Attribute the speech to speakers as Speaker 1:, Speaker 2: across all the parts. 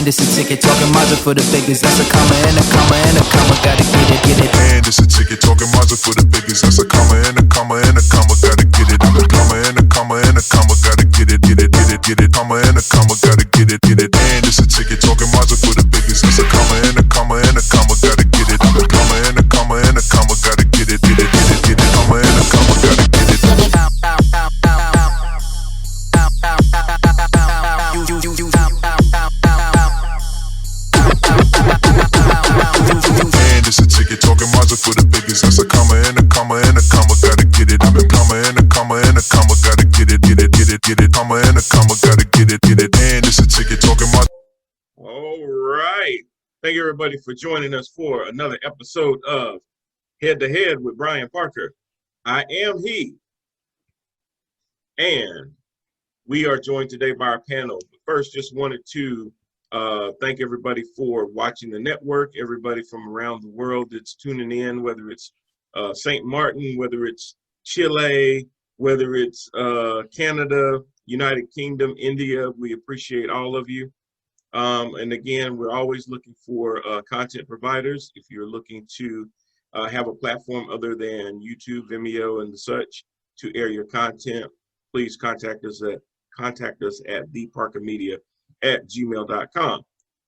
Speaker 1: it's a ticket talking Mazda for the biggest. That's a comma and a comma and a comma. Gotta get it.
Speaker 2: And it's a ticket talking Mazda for the biggest. That's a comma and a comma and a comma. Gotta get it. I'm a comma and a comma and a comma. Gotta get it. Comma and a comma. Gotta get it. And it's a ticket talking Mazda for the biggest. That's a comma and a comma and a comma. Gotta get it. I'm a comma and a comma and a comma. Gotta get it. Comma and a comma. Gotta get it. And it's a ticket talking Mazda for the biggest. That's a comma and a comma and a comma. Gotta get it. I'm a comma and a comma and a comma. Gotta get it. Comma and a comma. Gotta get it. And it's a ticket talking Mazda.
Speaker 3: All right. Thank you, everybody, for joining us for another episode of Head to Head with Brian Parker. I am he. And we are joined today by our panel. First, just wanted to thank everybody for watching the network, everybody from around the world that's tuning in, whether it's St. Martin, whether it's Chile, whether it's Canada, United Kingdom, India. We appreciate all of you. And again, we're always looking for content providers. If you're looking to have a platform other than YouTube, Vimeo, and such to air your content, please contact us at theparkermedia@gmail.com.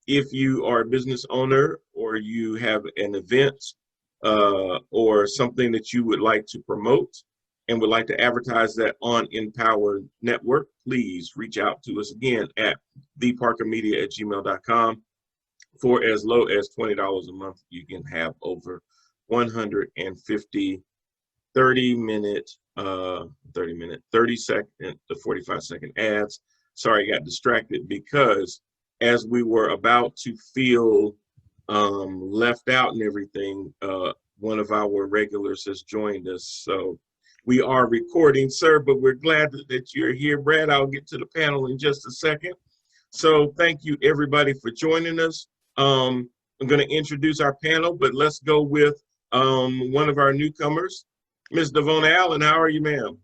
Speaker 3: If you are a business owner or you have an event or something that you would like to promote and would like to advertise that on Empower Network, please reach out to us again at theparkermedia@gmail.com. For as low as $20 a month, you can have over 150 30-second to 45-second ads. Sorry, I got distracted because as we were about to feel left out and everything, one of our regulars has joined us. So we are recording, sir, but we're glad that you're here. Brad, I'll get to the panel in just a second. So thank you, everybody, for joining us. I'm going to introduce our panel, but let's go with one of our newcomers, Ms. Devona Allen. How are you, ma'am?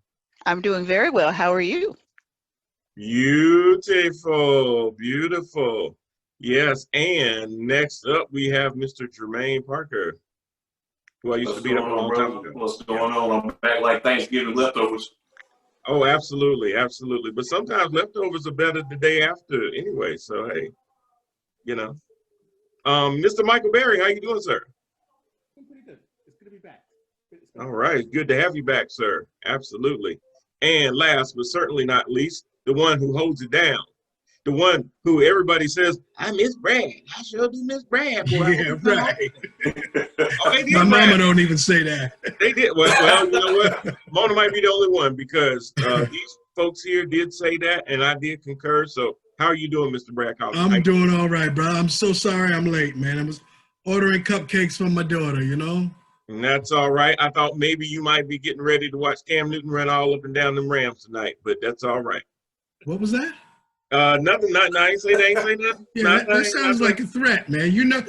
Speaker 4: I'm doing very well. How are you?
Speaker 3: Beautiful, beautiful. Yes, and next up we have Mr. Jermaine Parker, who I used to beat up a long time ago.
Speaker 5: What's going on? I'm back like Thanksgiving leftovers.
Speaker 3: Oh, absolutely, absolutely. But sometimes leftovers are better the day after anyway, so hey, you know. Mr. Michael Berry, how you doing, sir?
Speaker 6: I'm pretty good. It's good to be back.
Speaker 3: All right, good to have you back, sir. Absolutely. And last but certainly not least, the one who holds it down, the one who everybody says, I miss Brad. I sure do miss Brad. Boy.
Speaker 6: Yeah, right.
Speaker 3: Oh, they did,
Speaker 6: My
Speaker 3: Brad.
Speaker 6: mama don't even say that.
Speaker 3: They did. Well, you know what? Mona might be the only one because these folks here did say that, and I did concur. So how are you doing, Mr. Brad Collins?
Speaker 6: I'm doing all right, bro. I'm so sorry I'm late, man. I was ordering cupcakes for my daughter, you know?
Speaker 3: And that's all right. I thought maybe you might be getting ready to watch Cam Newton run all up and down them Rams tonight, but that's all right.
Speaker 6: What was that?
Speaker 3: Nothing. I ain't say that. Ain't say nothing.
Speaker 6: Yeah, that sounds like a threat, man. You know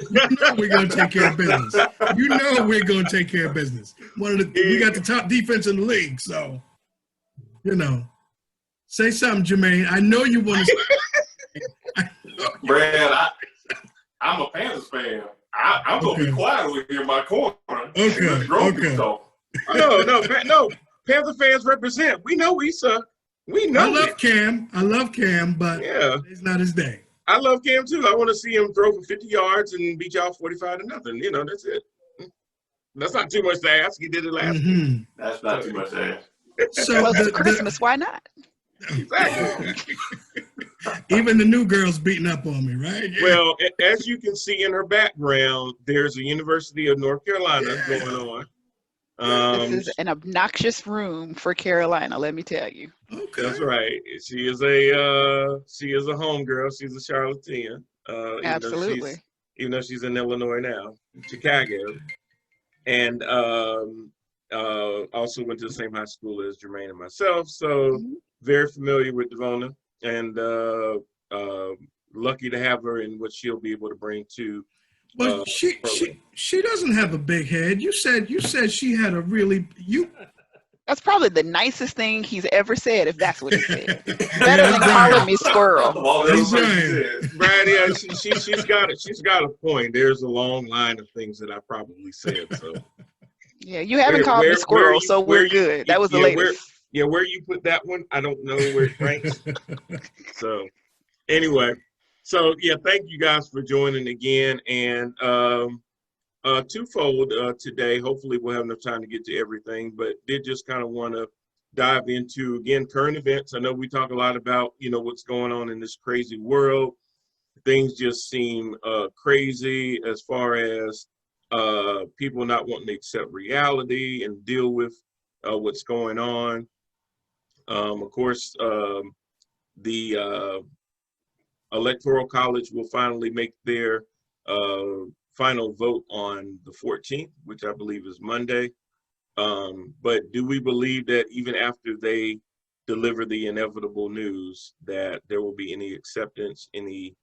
Speaker 6: we're gonna take care of business. You know we're gonna take care of business. We got the top defense in the league, so you know. Say something, Jermaine. I know you want to.
Speaker 5: Brad, I'm a Panthers fan. I'm gonna be quiet over here in my corner.
Speaker 6: Okay.
Speaker 3: No. Panther fans represent. We know we suck. We know.
Speaker 6: I love Cam, but
Speaker 3: yeah,
Speaker 6: it's not his day.
Speaker 3: I love Cam too. I want to see him throw for 50 yards and beat y'all 45-0. You know, that's it. That's not too much to ask. He did it last week.
Speaker 5: That's not too much to ask.
Speaker 4: So well, it's Christmas. Why not?
Speaker 3: Exactly.
Speaker 6: Even the new girl's beating up on me, right? Yeah.
Speaker 3: Well, as you can see in her background, there's a University of North Carolina going on.
Speaker 4: This is an obnoxious room for Carolina, let me tell you.
Speaker 6: Okay.
Speaker 3: That's right. She is a homegirl. She's a Charlatan.
Speaker 4: Absolutely.
Speaker 3: Even though she's in Illinois now, Chicago, and also went to the same high school as Jermaine and myself. So very familiar with Devona, and lucky to have her and what she'll be able to bring to.
Speaker 6: But she doesn't have a big head. You said she had a really
Speaker 4: That's probably the nicest thing he's ever said, if that's what he said.
Speaker 6: Yeah,
Speaker 4: Better than
Speaker 6: Brian.
Speaker 4: calling me squirrel.
Speaker 5: Of all the
Speaker 6: That's
Speaker 5: other things
Speaker 6: right.
Speaker 5: he said.
Speaker 3: Brad, yeah, she's got a point. There's a long line of things that I probably said. So
Speaker 4: Yeah, you haven't called me squirrel, so we're good. That was the latest.
Speaker 3: Where you put that one, I don't know where it ranks. So anyway, so yeah, thank you guys for joining again. And twofold today. Hopefully we'll have enough time to get to everything, but did just kind of want to dive into, again, current events. I know we talk a lot about, what's going on in this crazy world. Things just seem crazy as far as people not wanting to accept reality and deal with what's going on. Of course, the Electoral College will finally make their final vote on the 14th, which I believe is Monday. But do we believe that even after they deliver the inevitable news that there will be any acceptance, any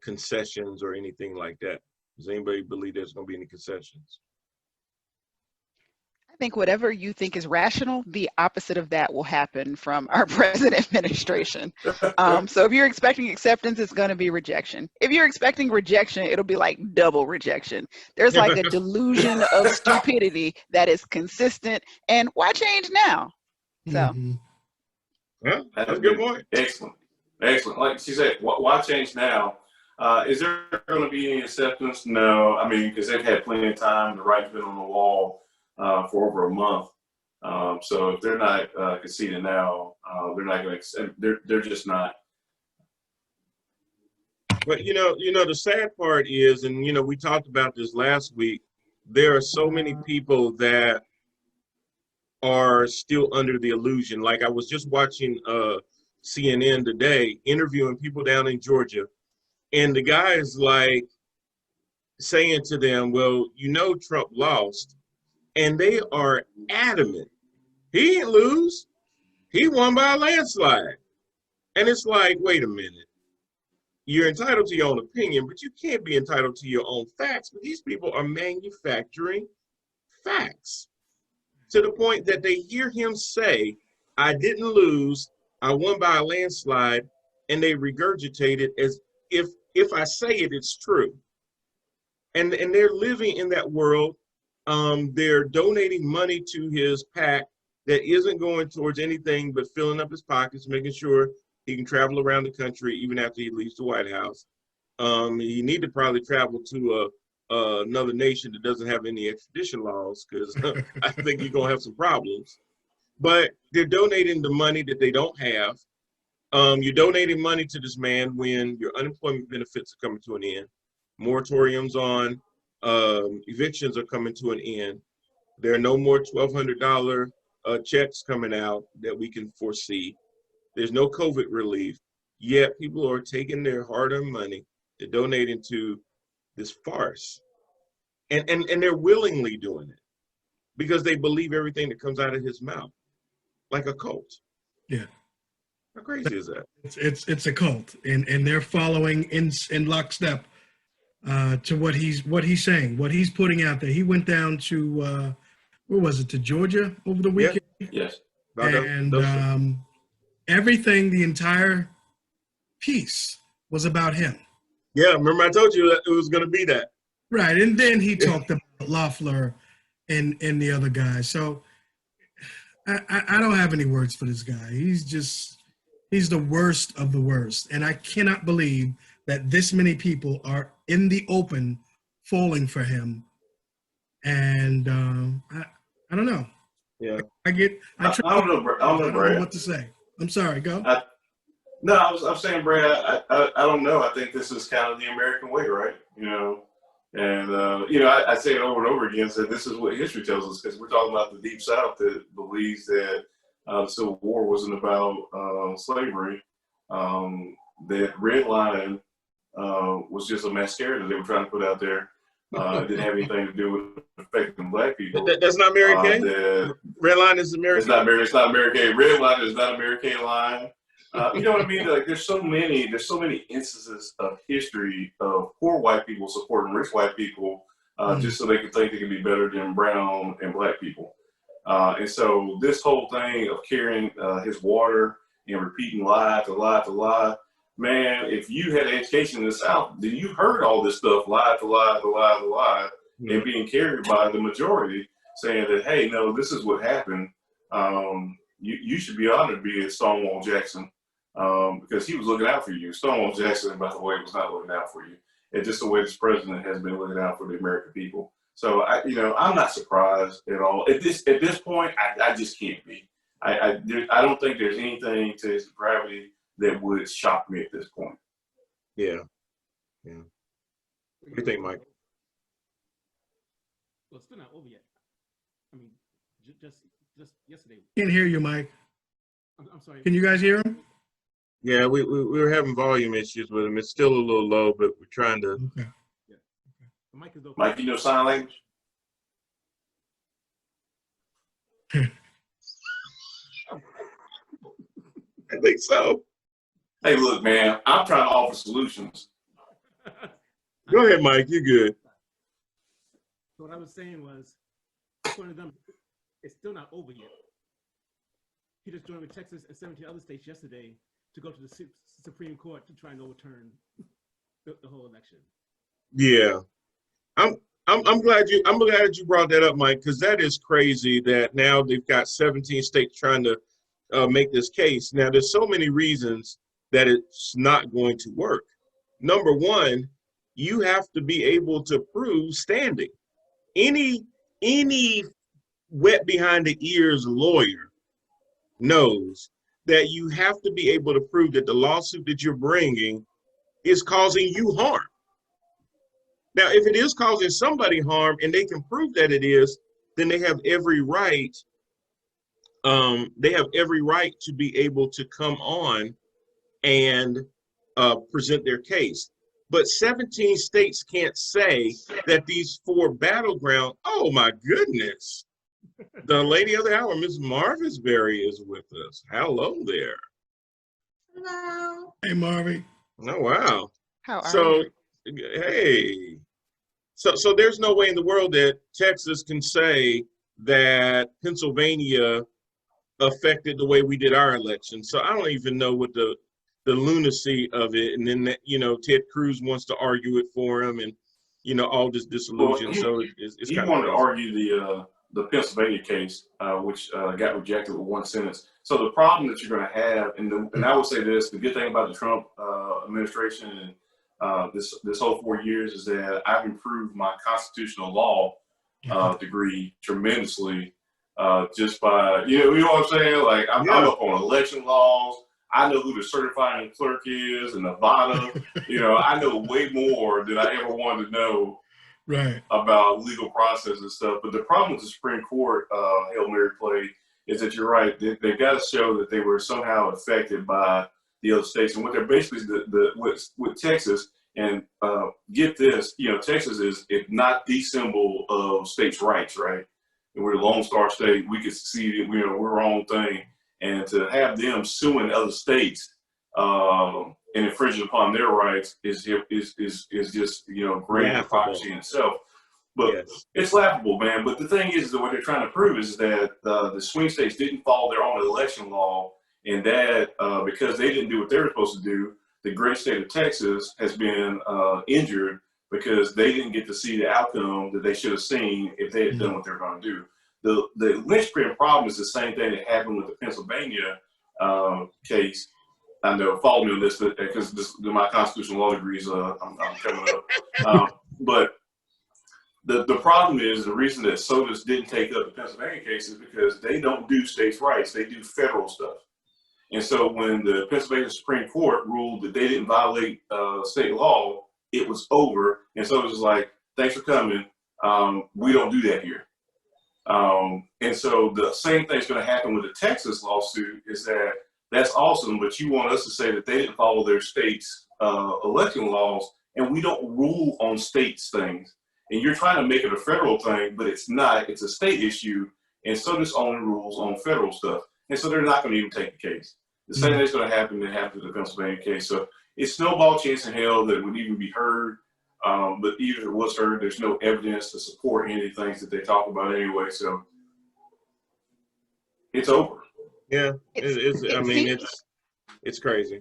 Speaker 3: concessions or anything like that? Does anybody believe there's going to be any concessions?
Speaker 4: I think whatever you think is rational, the opposite of that will happen from our present administration. So if you're expecting acceptance, it's going to be rejection. If you're expecting rejection, it'll be like double rejection. There's like a delusion of stupidity that is consistent. And why change now? So.
Speaker 3: Yeah, that's a good point.
Speaker 5: Excellent. Like she said, why change now? Is there going to be any acceptance? No. I mean, because they've had plenty of time. The writing's been on the wall for over a month. So if they're not conceding now, they're not going to accept. They're just not.
Speaker 3: But the sad part is, and we talked about this last week, there are so many people that are still under the illusion. Like I was just watching CNN today, interviewing people down in Georgia, and the guy is like saying to them, well, Trump lost. And they are adamant. He didn't lose. He won by a landslide. And it's like, wait a minute. You're entitled to your own opinion, but you can't be entitled to your own facts. But these people are manufacturing facts to the point that they hear him say, I didn't lose. I won by a landslide. And they regurgitate it as if I say it, it's true. And they're living in that world. They're donating money to his PAC that isn't going towards anything but filling up his pockets, making sure he can travel around the country even after he leaves the White House. You need to probably travel to another nation that doesn't have any extradition laws, because I think you're going to have some problems. But they're donating the money that they don't have. You're donating money to this man when your unemployment benefits are coming to an end. Moratoriums on evictions are coming to an end. There are no more $1,200 checks coming out that we can foresee. There's no COVID relief. Yet people are taking their hard-earned money to donate into this farce. And they're willingly doing it because they believe everything that comes out of his mouth, like a cult.
Speaker 6: Yeah.
Speaker 3: How crazy is that?
Speaker 6: It's a cult, and they're following in lockstep to what he's saying, what he's putting out there. He went down to where was it, to Georgia over the weekend?
Speaker 5: Yes.
Speaker 6: And everything, the entire piece was about him.
Speaker 3: Yeah, remember I told you that it was going to be that.
Speaker 6: Right, and then he talked about Loeffler and the other guy. So I don't have any words for this guy. He's the worst of the worst. And I cannot believe that this many people are in the open falling for him. And I don't know.
Speaker 3: Yeah.
Speaker 5: I don't know, Brad.
Speaker 6: What to say. I'm sorry, go.
Speaker 5: I'm saying, Brad, I don't know. I think this is kind of the American way, right? And I say it over and over again, so this is what history tells us, because we're talking about the Deep South that believes that the Civil War wasn't about slavery. That Red Line was just a mascara that they were trying to put out there. It didn't have anything to do with affecting black people.
Speaker 3: That's not Mary Kay? Red Line is Mary Kay?
Speaker 5: It's not Mary Kay. Red Line is not a Mary Kay line. You know what I mean? Like, there's so many instances of history of poor white people supporting rich white people just so they can think they can be better than brown and black people. And so this whole thing of carrying his water and repeating lie to lie to lie, man, if you had education in the South, then you heard all this stuff, lie to lie to lie to lie, and being carried by the majority saying that, hey, no, this is what happened. You should be honored to be at Stonewall Jackson because he was looking out for you. Stonewall Jackson, by the way, was not looking out for you. It's just the way this president has been looking out for the American people. So, I'm not surprised at all. At this point, I just can't be. I don't think there's anything to his gravity that would shock me at this point.
Speaker 3: Yeah. What do you think, Mike?
Speaker 7: Well, it's still not over yet. I mean, just yesterday.
Speaker 6: Can't hear you, Mike.
Speaker 7: I'm sorry.
Speaker 6: Can you guys hear him?
Speaker 3: Yeah, we were having volume issues with him. It's still a little low, but we're trying to.
Speaker 6: Okay.
Speaker 7: Yeah. Okay. The mic is open.
Speaker 5: Mike, you know sign language?
Speaker 3: I think so.
Speaker 5: Hey, look, man, I'm trying to offer solutions.
Speaker 3: Go ahead, Mike. You're good.
Speaker 7: So what I was saying was, according to them, it's still not over yet. He just joined with Texas and 17 other states yesterday to go to the Supreme Court to try and overturn the whole election.
Speaker 3: Yeah, I'm glad you brought that up, Mike, because that is crazy that now they've got 17 states trying to make this case. Now, there's so many reasons that it's not going to work. Number one, you have to be able to prove standing. Any wet behind the ears lawyer knows that you have to be able to prove that the lawsuit that you're bringing is causing you harm. Now, if it is causing somebody harm and they can prove that it is, then they have every right. They have every right to be able to come on and present their case. But 17 states can't say that these 4 battleground. Oh my goodness. The lady of the hour, Ms. Marvisberry, is with us. Hello there.
Speaker 8: Hello.
Speaker 6: Hey, Marvy.
Speaker 3: Oh, wow.
Speaker 4: How are
Speaker 3: So,
Speaker 4: you?
Speaker 3: hey. So there's no way in the world that Texas can say that Pennsylvania affected the way we did our election. So I don't even know what the lunacy of it. And then, Ted Cruz wants to argue it for him and, all this disillusion.
Speaker 5: Well,
Speaker 3: it's
Speaker 5: he
Speaker 3: kind
Speaker 5: wanted
Speaker 3: of
Speaker 5: to argue the Pennsylvania case, which got rejected with 1 sentence. So the problem that you're going to have, and I would say this, the good thing about the Trump administration and this whole 4 years is that I've improved my constitutional law degree tremendously just by, you know what I'm saying? Like I'm up on election laws. I know who the certifying clerk is in Nevada. I know way more than I ever wanted to know about legal process and stuff. But the problem with the Supreme Court Hail Mary play is that you're right. They've got to show that they were somehow affected by the other states. And what they're basically with Texas, and get this, Texas is not the symbol of states' rights, right? And we're the Lone Star State. We can secede, we're our own thing. And to have them suing other states and infringing upon their rights is just great hypocrisy in itself. But it's laughable, man. But the thing is that what they're trying to prove is that the swing states didn't follow their own election law, and that because they didn't do what they were supposed to do, the great state of Texas has been injured because they didn't get to see the outcome that they should have seen if they had done what they're going to do. The linchpin problem is the same thing that happened with the Pennsylvania case. I know, follow me on this because my constitutional law degrees, I'm coming up. But the problem is the reason that SOTUS didn't take up the Pennsylvania case is because they don't do states' rights. They do federal stuff. And so when the Pennsylvania Supreme Court ruled that they didn't violate state law, it was over. And so it was like, thanks for coming. We don't do that here. And so the same thing's going to happen with the Texas lawsuit is that that's awesome, but you want us to say that they didn't follow their state's election laws, and we don't rule on states things. And you're trying to make it a federal thing, but it's not. It's a state issue, and SOTUS only rules on federal stuff. And so they're not going to even take the case. The same thing's going to happen that happened to the Pennsylvania case. So it's snowball chance in hell that it would even be heard. But even if it was heard, there's no evidence to support any of the things that they talk about anyway. So it's over.
Speaker 3: Yeah, I mean,
Speaker 4: seems,
Speaker 3: it's crazy.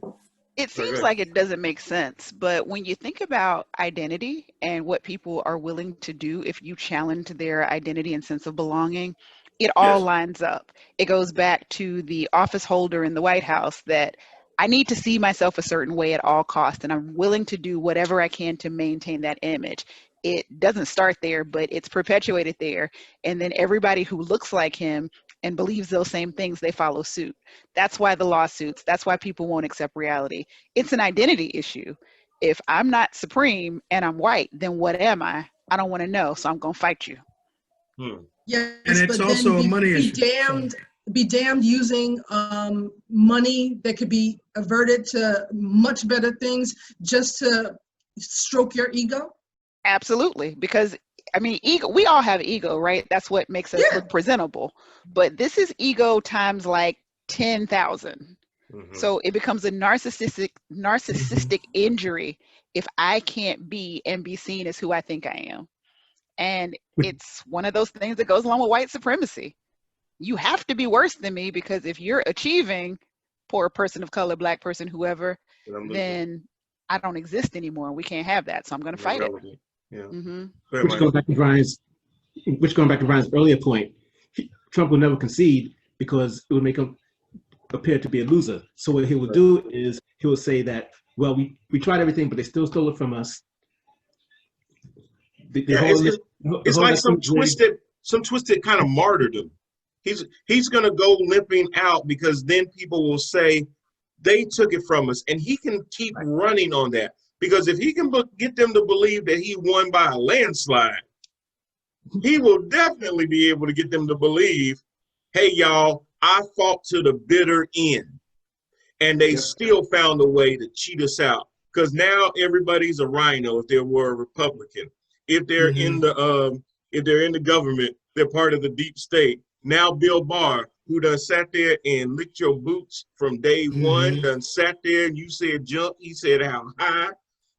Speaker 4: it
Speaker 3: Sorry,
Speaker 4: seems
Speaker 3: go
Speaker 4: like it doesn't make sense, but when you think about identity and what people are willing to do if you challenge their identity and sense of belonging, it all
Speaker 5: Yes.
Speaker 4: lines up. It goes back to the office holder in the White House that I need to see myself a certain way at all costs, and I'm willing to do whatever I can to maintain that image. It doesn't start there, but it's perpetuated there. And then everybody who looks like him and believes those same things, they follow suit. That's why the lawsuits, that's why people won't accept reality. It's an identity issue. If I'm not supreme and I'm white, then what am I? I don't want to know, so I'm going to fight you.
Speaker 8: Yes,
Speaker 6: And it's
Speaker 8: but
Speaker 6: also
Speaker 8: then
Speaker 6: a money
Speaker 8: be
Speaker 6: issue.
Speaker 8: damned, be damned using money that could be averted to much better things just to stroke your ego.
Speaker 4: Absolutely, because I mean, ego. We all have ego, right? That's what makes us
Speaker 8: Yeah.
Speaker 4: look presentable. But this is ego times like 10,000. So it becomes a narcissistic injury if I can't be and be seen as who I think I am. And it's one of those things that goes along with white supremacy. You have to be worse than me because if you're achieving, poor person of color, black person, whoever, then I don't exist anymore. We can't have that. So I'm going to fight it.
Speaker 3: Yeah.
Speaker 4: Mm-hmm.
Speaker 9: Which goes back to Brian's earlier point. Trump will never concede because it would make him appear to be a loser. So what he will do is he will say that, well, we tried everything, but they still stole it from us.
Speaker 3: It's like some twisted kind of martyrdom. He's gonna go limping out because then people will say they took it from us, and he can keep running on that because if he can get them to believe that he won by a landslide, he will definitely be able to get them to believe, hey y'all, I fought to the bitter end, and they still found a way to cheat us out because now everybody's a rhino if they were a Republican. If they're in the government, they're part of the deep state. Now Bill Barr, who done sat there and licked your boots from day one, done sat there and you said jump, he said how high.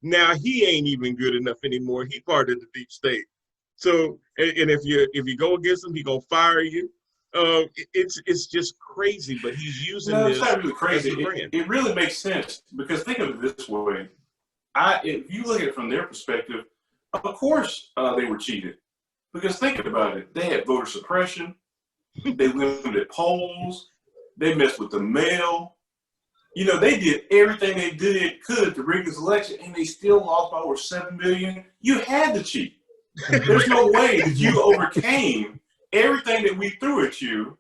Speaker 3: Now he ain't even good enough anymore. He part of the deep state. So, and if you go against him, he gonna fire you. It's just crazy, but he's using this.
Speaker 5: It's not really crazy.
Speaker 3: as a brand.
Speaker 5: It really makes sense because think of it this way. If you look at it from their perspective, of course they were cheated. Because think about it, they had voter suppression, they limited polls, they messed with the mail. You know, they did everything they could to rig this election, and they still lost by over 7 million. You had to cheat. There's no way that you overcame everything that we threw at you,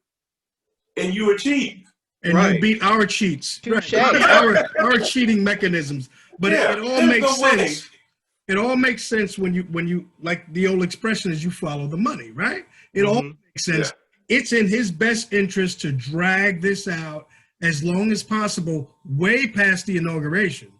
Speaker 5: and you achieved.
Speaker 6: And you beat our cheats,
Speaker 4: Touche.
Speaker 6: our cheating mechanisms. But it all makes sense. It all makes sense when you like the old expression is you follow the money, right? It all makes sense. Yeah. It's in his best interest to drag this out as long as possible, way past the inauguration,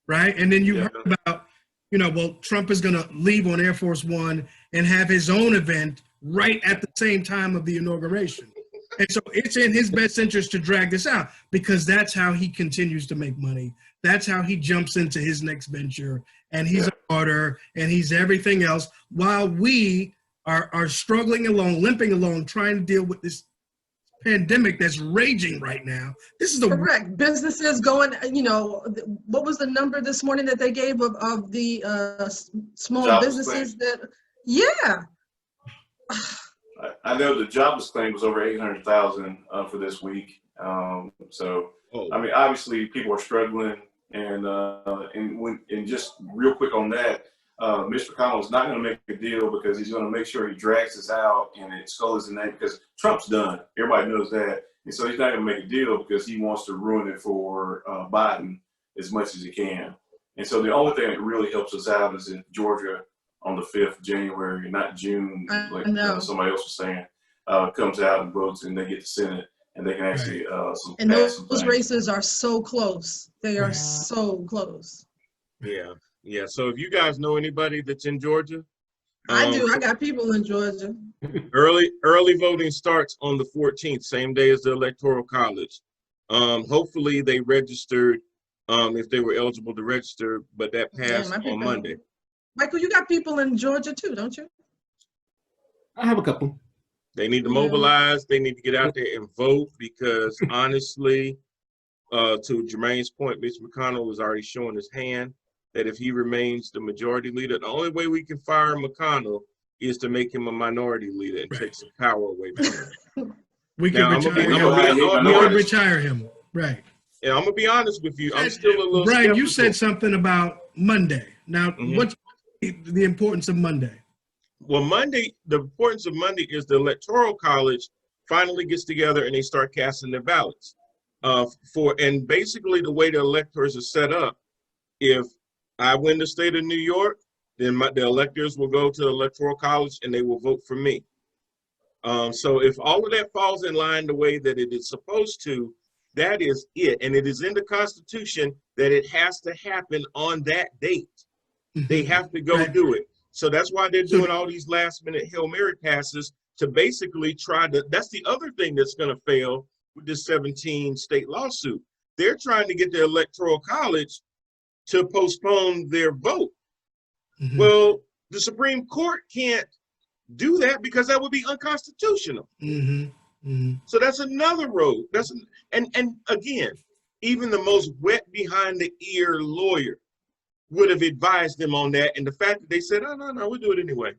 Speaker 6: right? And then you heard about, well, Trump is going to leave on Air Force One and have his own event right at the same time of the inauguration. And so it's in his best interest to drag this out because that's how he continues to make money. That's how he jumps into his next venture. And he's a martyr and he's everything else while we are struggling along, limping along, trying to deal with this pandemic that's raging right now. This is the
Speaker 8: correct. Businesses going, what was the number this morning that they gave of the small
Speaker 5: jobless
Speaker 8: businesses
Speaker 5: claim.
Speaker 8: that,
Speaker 5: I know the jobless claim was over 800,000 for this week. I mean, obviously people are struggling, and just real quick on that, Mr. McConnell is not going to make a deal because he's going to make sure he drags this out and it skulls the name because Trump's done. Everybody knows that, and so he's not going to make a deal because he wants to ruin it for Biden as much as he can. And so the only thing that really helps us out is if Georgia on the 5th of January, not June, like somebody else was saying, comes out and votes and they get the Senate and they can actually
Speaker 8: and those races are so close. They are so close.
Speaker 3: Yeah. So if you guys know anybody that's in Georgia,
Speaker 8: I do. I got people in Georgia.
Speaker 3: Early voting starts on the 14th, same day as the Electoral College. Hopefully they registered if they were eligible to register, but that passed on Monday.
Speaker 8: Michael, you got people in Georgia too, don't you?
Speaker 9: I have a couple.
Speaker 3: They need to
Speaker 8: Yeah.
Speaker 3: mobilize. They need to get out there and vote because honestly, to Jermaine's point, Mitch McConnell was already showing his hand that if he remains the majority leader, the only way we can fire McConnell is to make him a minority leader and take some power away from him.
Speaker 6: We
Speaker 3: Now,
Speaker 6: can
Speaker 3: I'm gonna be
Speaker 6: retire
Speaker 3: honest.
Speaker 6: him. Right.
Speaker 3: And I'm gonna be honest with you. I'm still a little
Speaker 6: Brian, you
Speaker 3: skeptical.
Speaker 6: said something about Monday. Now,
Speaker 3: Mhm.
Speaker 6: what's the importance of Monday?
Speaker 3: Well, Monday, the importance of Monday is the Electoral College finally gets together and they start casting their ballots. And basically the way the electors are set up, if I win the state of New York, then the electors will go to the Electoral College and they will vote for me. So if all of that falls in line the way that it is supposed to, that is it. And it is in the Constitution that it has to happen on that date. They have to go
Speaker 6: Right.
Speaker 3: do it. So that's why they're doing all these last minute Hail Mary passes to basically try to, that's the other thing that's going to fail with this 17 state lawsuit. They're trying to get the Electoral College to postpone their vote.
Speaker 6: Mhm.
Speaker 3: Well, the Supreme Court can't do that because that would be unconstitutional.
Speaker 6: Mhm. Mhm.
Speaker 3: So that's another road. And again, even the most wet behind the ear lawyer would have advised them on that. And the fact that they said, oh, no, we'll do it anyway.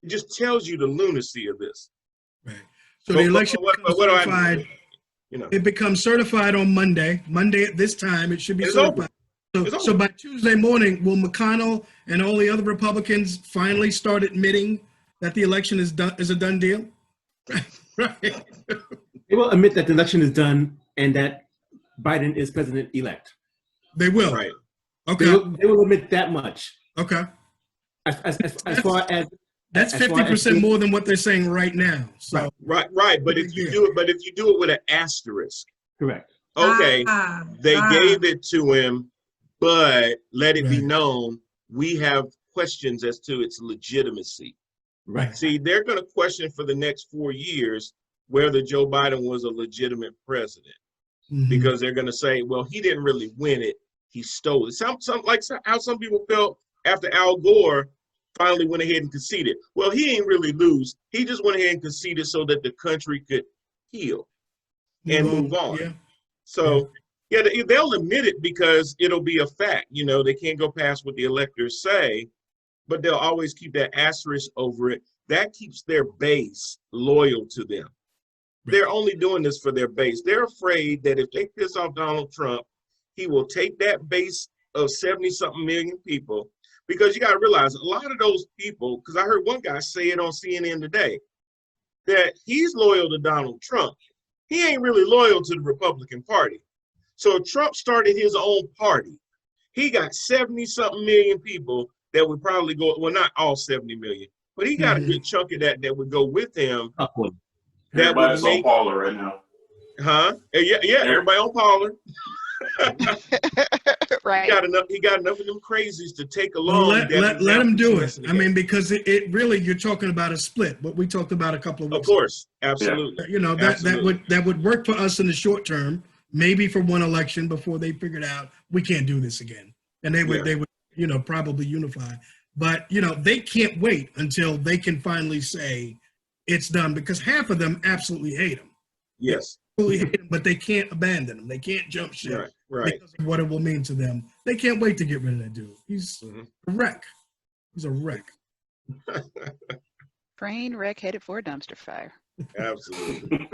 Speaker 3: It just tells you the lunacy of this.
Speaker 6: Right. So the election
Speaker 3: What
Speaker 6: becomes
Speaker 3: do I
Speaker 6: certified.
Speaker 3: do? You know,
Speaker 6: It becomes certified on Monday. Monday at this time, it should be
Speaker 3: It's
Speaker 6: certified.
Speaker 3: over. It's
Speaker 6: So
Speaker 3: over.
Speaker 6: by Tuesday morning, will McConnell and all the other Republicans finally start admitting that the election is a done deal? Right.
Speaker 9: They will admit that the election is done and that Biden is president-elect.
Speaker 6: They will.
Speaker 3: right.
Speaker 6: Okay.
Speaker 9: They will admit that much.
Speaker 6: Okay.
Speaker 9: As far as
Speaker 6: That's
Speaker 9: as far as
Speaker 6: 50%
Speaker 9: they-
Speaker 6: more than what they're saying right now. So
Speaker 3: Right. But if you do it with an asterisk,
Speaker 9: correct.
Speaker 3: okay, they
Speaker 8: Ah.
Speaker 3: gave it to him, but let it be
Speaker 6: Right.
Speaker 3: known we have questions as to its legitimacy.
Speaker 9: Right.
Speaker 3: See, they're going to question for the next 4 years whether Joe Biden was a legitimate president,
Speaker 6: Mhm.
Speaker 3: because they're going to say, well, he didn't really win it. He stole it. Like how some people felt after Al Gore finally went ahead and conceded. Well, he ain't really lose. He just went ahead and conceded so that the country could heal and move on.
Speaker 6: Yeah.
Speaker 3: So, yeah, they'll admit it because it'll be a fact. You know, they can't go past what the electors say, but they'll always keep that asterisk over it. That keeps their base loyal to them. They're only doing this for their base. They're afraid that if they piss off Donald Trump, he will take that base of 70-something million people. Because you got to realize a lot of those people, because I heard one guy say it on CNN today, that he's loyal to Donald Trump. He ain't really loyal to the Republican Party. So Trump started his own party. He got 70-something million people that would probably go, well, not all 70 million, but he got a good chunk of that would go with him.
Speaker 9: Upward.
Speaker 3: That
Speaker 5: Everybody's
Speaker 3: would
Speaker 5: on
Speaker 3: make,
Speaker 5: Parler right now.
Speaker 3: Yeah, everybody on Parler.
Speaker 4: Right.
Speaker 3: He got enough of them crazies to take
Speaker 6: Well,
Speaker 3: along.
Speaker 6: let him do it. I mean, because it really, you're talking about a split, what we talked about a couple of
Speaker 3: Of
Speaker 6: weeks
Speaker 3: course, absolutely.
Speaker 6: ago. You know, that would work for us in the short term, maybe for one election before they figured out we can't do this again. And they would, probably unify. But, they can't wait until they can finally say it's done, because half of them absolutely hate him.
Speaker 3: Yes.
Speaker 6: Absolutely hate him, but they can't abandon him. They can't jump ship.
Speaker 3: Right.
Speaker 6: Because of what it will mean to them. They can't wait to get rid of that dude. He's a wreck. He's a wreck.
Speaker 4: Train wreck headed for a dumpster fire.
Speaker 3: Absolutely.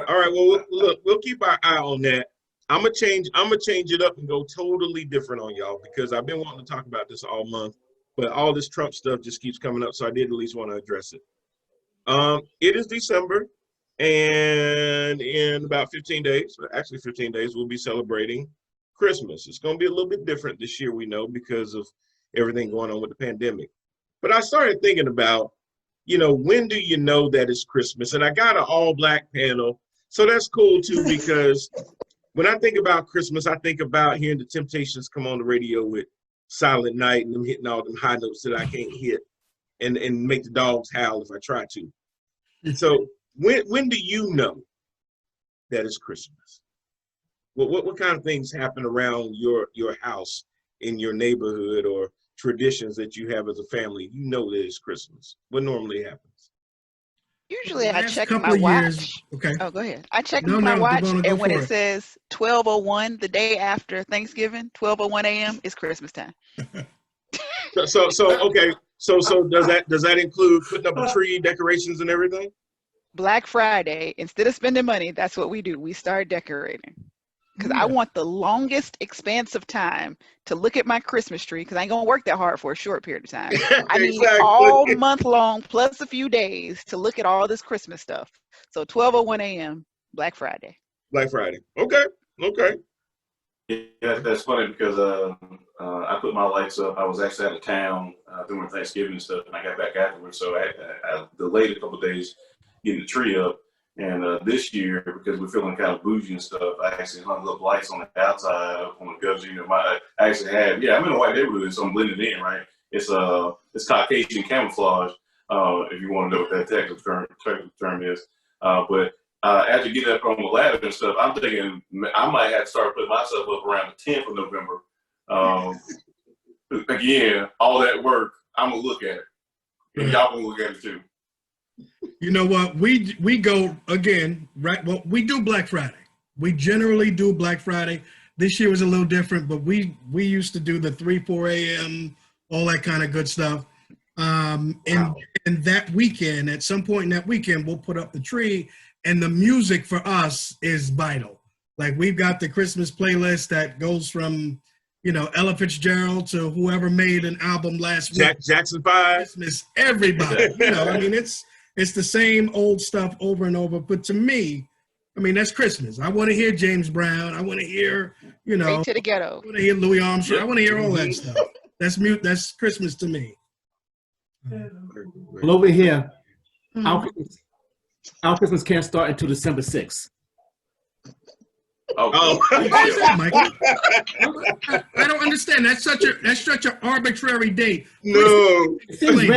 Speaker 3: All right. Well, look, we'll keep our eye on that. I'm gonna change it up and go totally different on y'all, because I've been wanting to talk about this all month, but all this Trump stuff just keeps coming up, so I did at least want to address it. It is December, and in about 15 days, actually 15 days, we'll be celebrating Christmas. It's going to be a little bit different this year, we know, because of everything going on with the pandemic. But I started thinking about, when do you know that it's Christmas? And I got an all-black panel, so that's cool too, because when I think about Christmas, I think about hearing the Temptations come on the radio with Silent Night and them hitting all them high notes that I can't hit, and make the dogs howl if I try to. So when do you know that it's Christmas? What kind of things happen around your house, in your neighborhood, or traditions that you have as a family? You know that it's Christmas. What normally happens?
Speaker 4: Usually I
Speaker 6: Last
Speaker 4: check
Speaker 6: couple
Speaker 4: my
Speaker 6: of
Speaker 4: watch.
Speaker 6: years, okay.
Speaker 4: Oh, go ahead. I check
Speaker 6: No,
Speaker 4: my
Speaker 6: no,
Speaker 4: watch,
Speaker 6: Devona, go
Speaker 4: and when
Speaker 6: for
Speaker 4: it
Speaker 6: it.
Speaker 4: says 12:01, the day after Thanksgiving, 12:01 a.m. is Christmas time.
Speaker 3: So okay. So does that include putting up a tree, decorations, and everything?
Speaker 4: Black Friday, instead of spending money, that's what we do. We start decorating. Because I want the longest expanse of time to look at my Christmas tree, because I ain't gonna work that hard for a short period of time. I need
Speaker 3: Exactly.
Speaker 4: all month long plus a few days to look at all this Christmas stuff. So 12:01 a.m. Black Friday.
Speaker 3: Black Friday. Okay.
Speaker 5: Yeah, that's funny because I put my lights up. I was actually out of town during Thanksgiving and stuff, and I got back afterwards. So I delayed a couple of days getting the tree up. And this year, because we're feeling kind of bougie and stuff, I actually hung up lights on the outside up on the gutters. You know, I actually have, I'm in a white neighborhood, so I'm blended in, right? It's Caucasian camouflage, if you want to know what that technical term is. But after getting up on the ladder and stuff, I'm thinking I might have to start putting myself up around the 10th of November. Again, all that work, I'm gonna look at it, and y'all gonna look at it too.
Speaker 6: You know what? We go again, right? Well, we do Black Friday. We generally do Black Friday. This year was a little different, but we used to do the 3, 4 a.m., all that kind of good stuff. And that weekend, at some point in that weekend, we'll put up the tree, and the music for us is vital. Like, we've got the Christmas playlist that goes from, Ella Fitzgerald to whoever made an album last week.
Speaker 3: Jackson 5.
Speaker 6: Christmas, everybody. I mean, it's the same old stuff over and over. But to me, I mean, that's Christmas. I want to hear James Brown. I want to hear,
Speaker 4: Straight to the ghetto.
Speaker 6: I want to hear Louis Armstrong. I want to hear all that stuff. That's Christmas to me.
Speaker 9: Well, over here, our Christmas can't start until December 6th.
Speaker 3: Oh.
Speaker 6: Michael. I don't understand. That's such an arbitrary date.
Speaker 3: No.
Speaker 8: Here we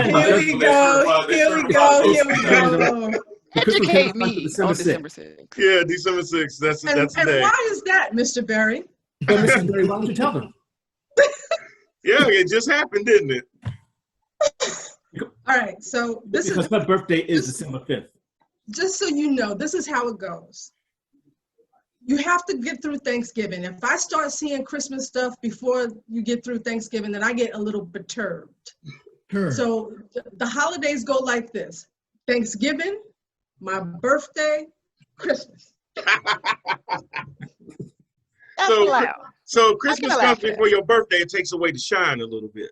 Speaker 8: go.
Speaker 4: Educate me on December 6th.
Speaker 3: Yeah, December 6th. That's the day.
Speaker 8: Why is that, Mr. Berry?
Speaker 9: But Mrs. Berry, why don't you tell them?
Speaker 3: Yeah, it just happened, didn't it?
Speaker 8: All right, so
Speaker 9: Because my birthday is December 5th.
Speaker 8: Just so you know, this is how it goes. You have to get through Thanksgiving. If I start seeing Christmas stuff before you get through Thanksgiving, then I get a little perturbed.
Speaker 6: Sure.
Speaker 8: So the holidays go like this: Thanksgiving, my birthday, Christmas.
Speaker 3: So Christmas comes before your birthday. It takes away the shine a little bit.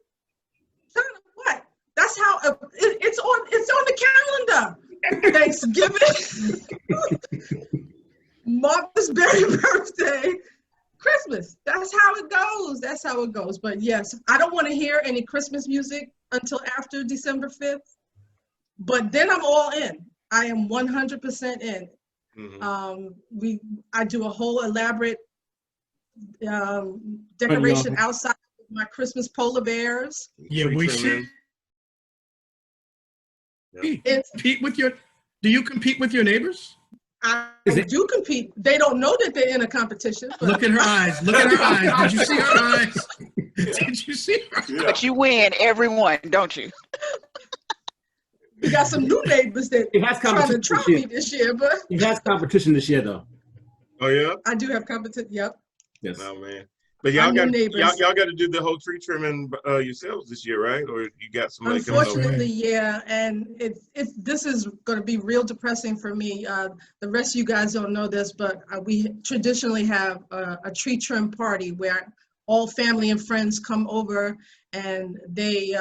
Speaker 8: What? That's how it's on the calendar. Thanksgiving, Martha's Berry birthday, Christmas. That's how it goes. But yes, I don't want to hear any Christmas music until after December 5th. But then I'm all in. I am 100% in. Mm-hmm. I do a whole elaborate decoration outside of my Christmas polar bears.
Speaker 6: Yeah, we should. Do you compete with your neighbors?
Speaker 8: I do compete. They don't know that they're in a competition.
Speaker 6: Look at her eyes. Look at her eyes. Did you see her eyes? Did you see her?
Speaker 4: Yeah. But you win every one, don't you?
Speaker 8: We got some new neighbors that trying to try me this year, but
Speaker 9: he has competition this year, though.
Speaker 3: Oh yeah,
Speaker 8: I do have competition. Yep.
Speaker 3: Yes. Oh man, but y'all got to do the whole tree trimming yourselves this year, right? Or you got somebody?
Speaker 8: Unfortunately, yeah, and this is going to be real depressing for me. The rest of you guys don't know this, but we traditionally have a tree trim party where all family and friends come over and they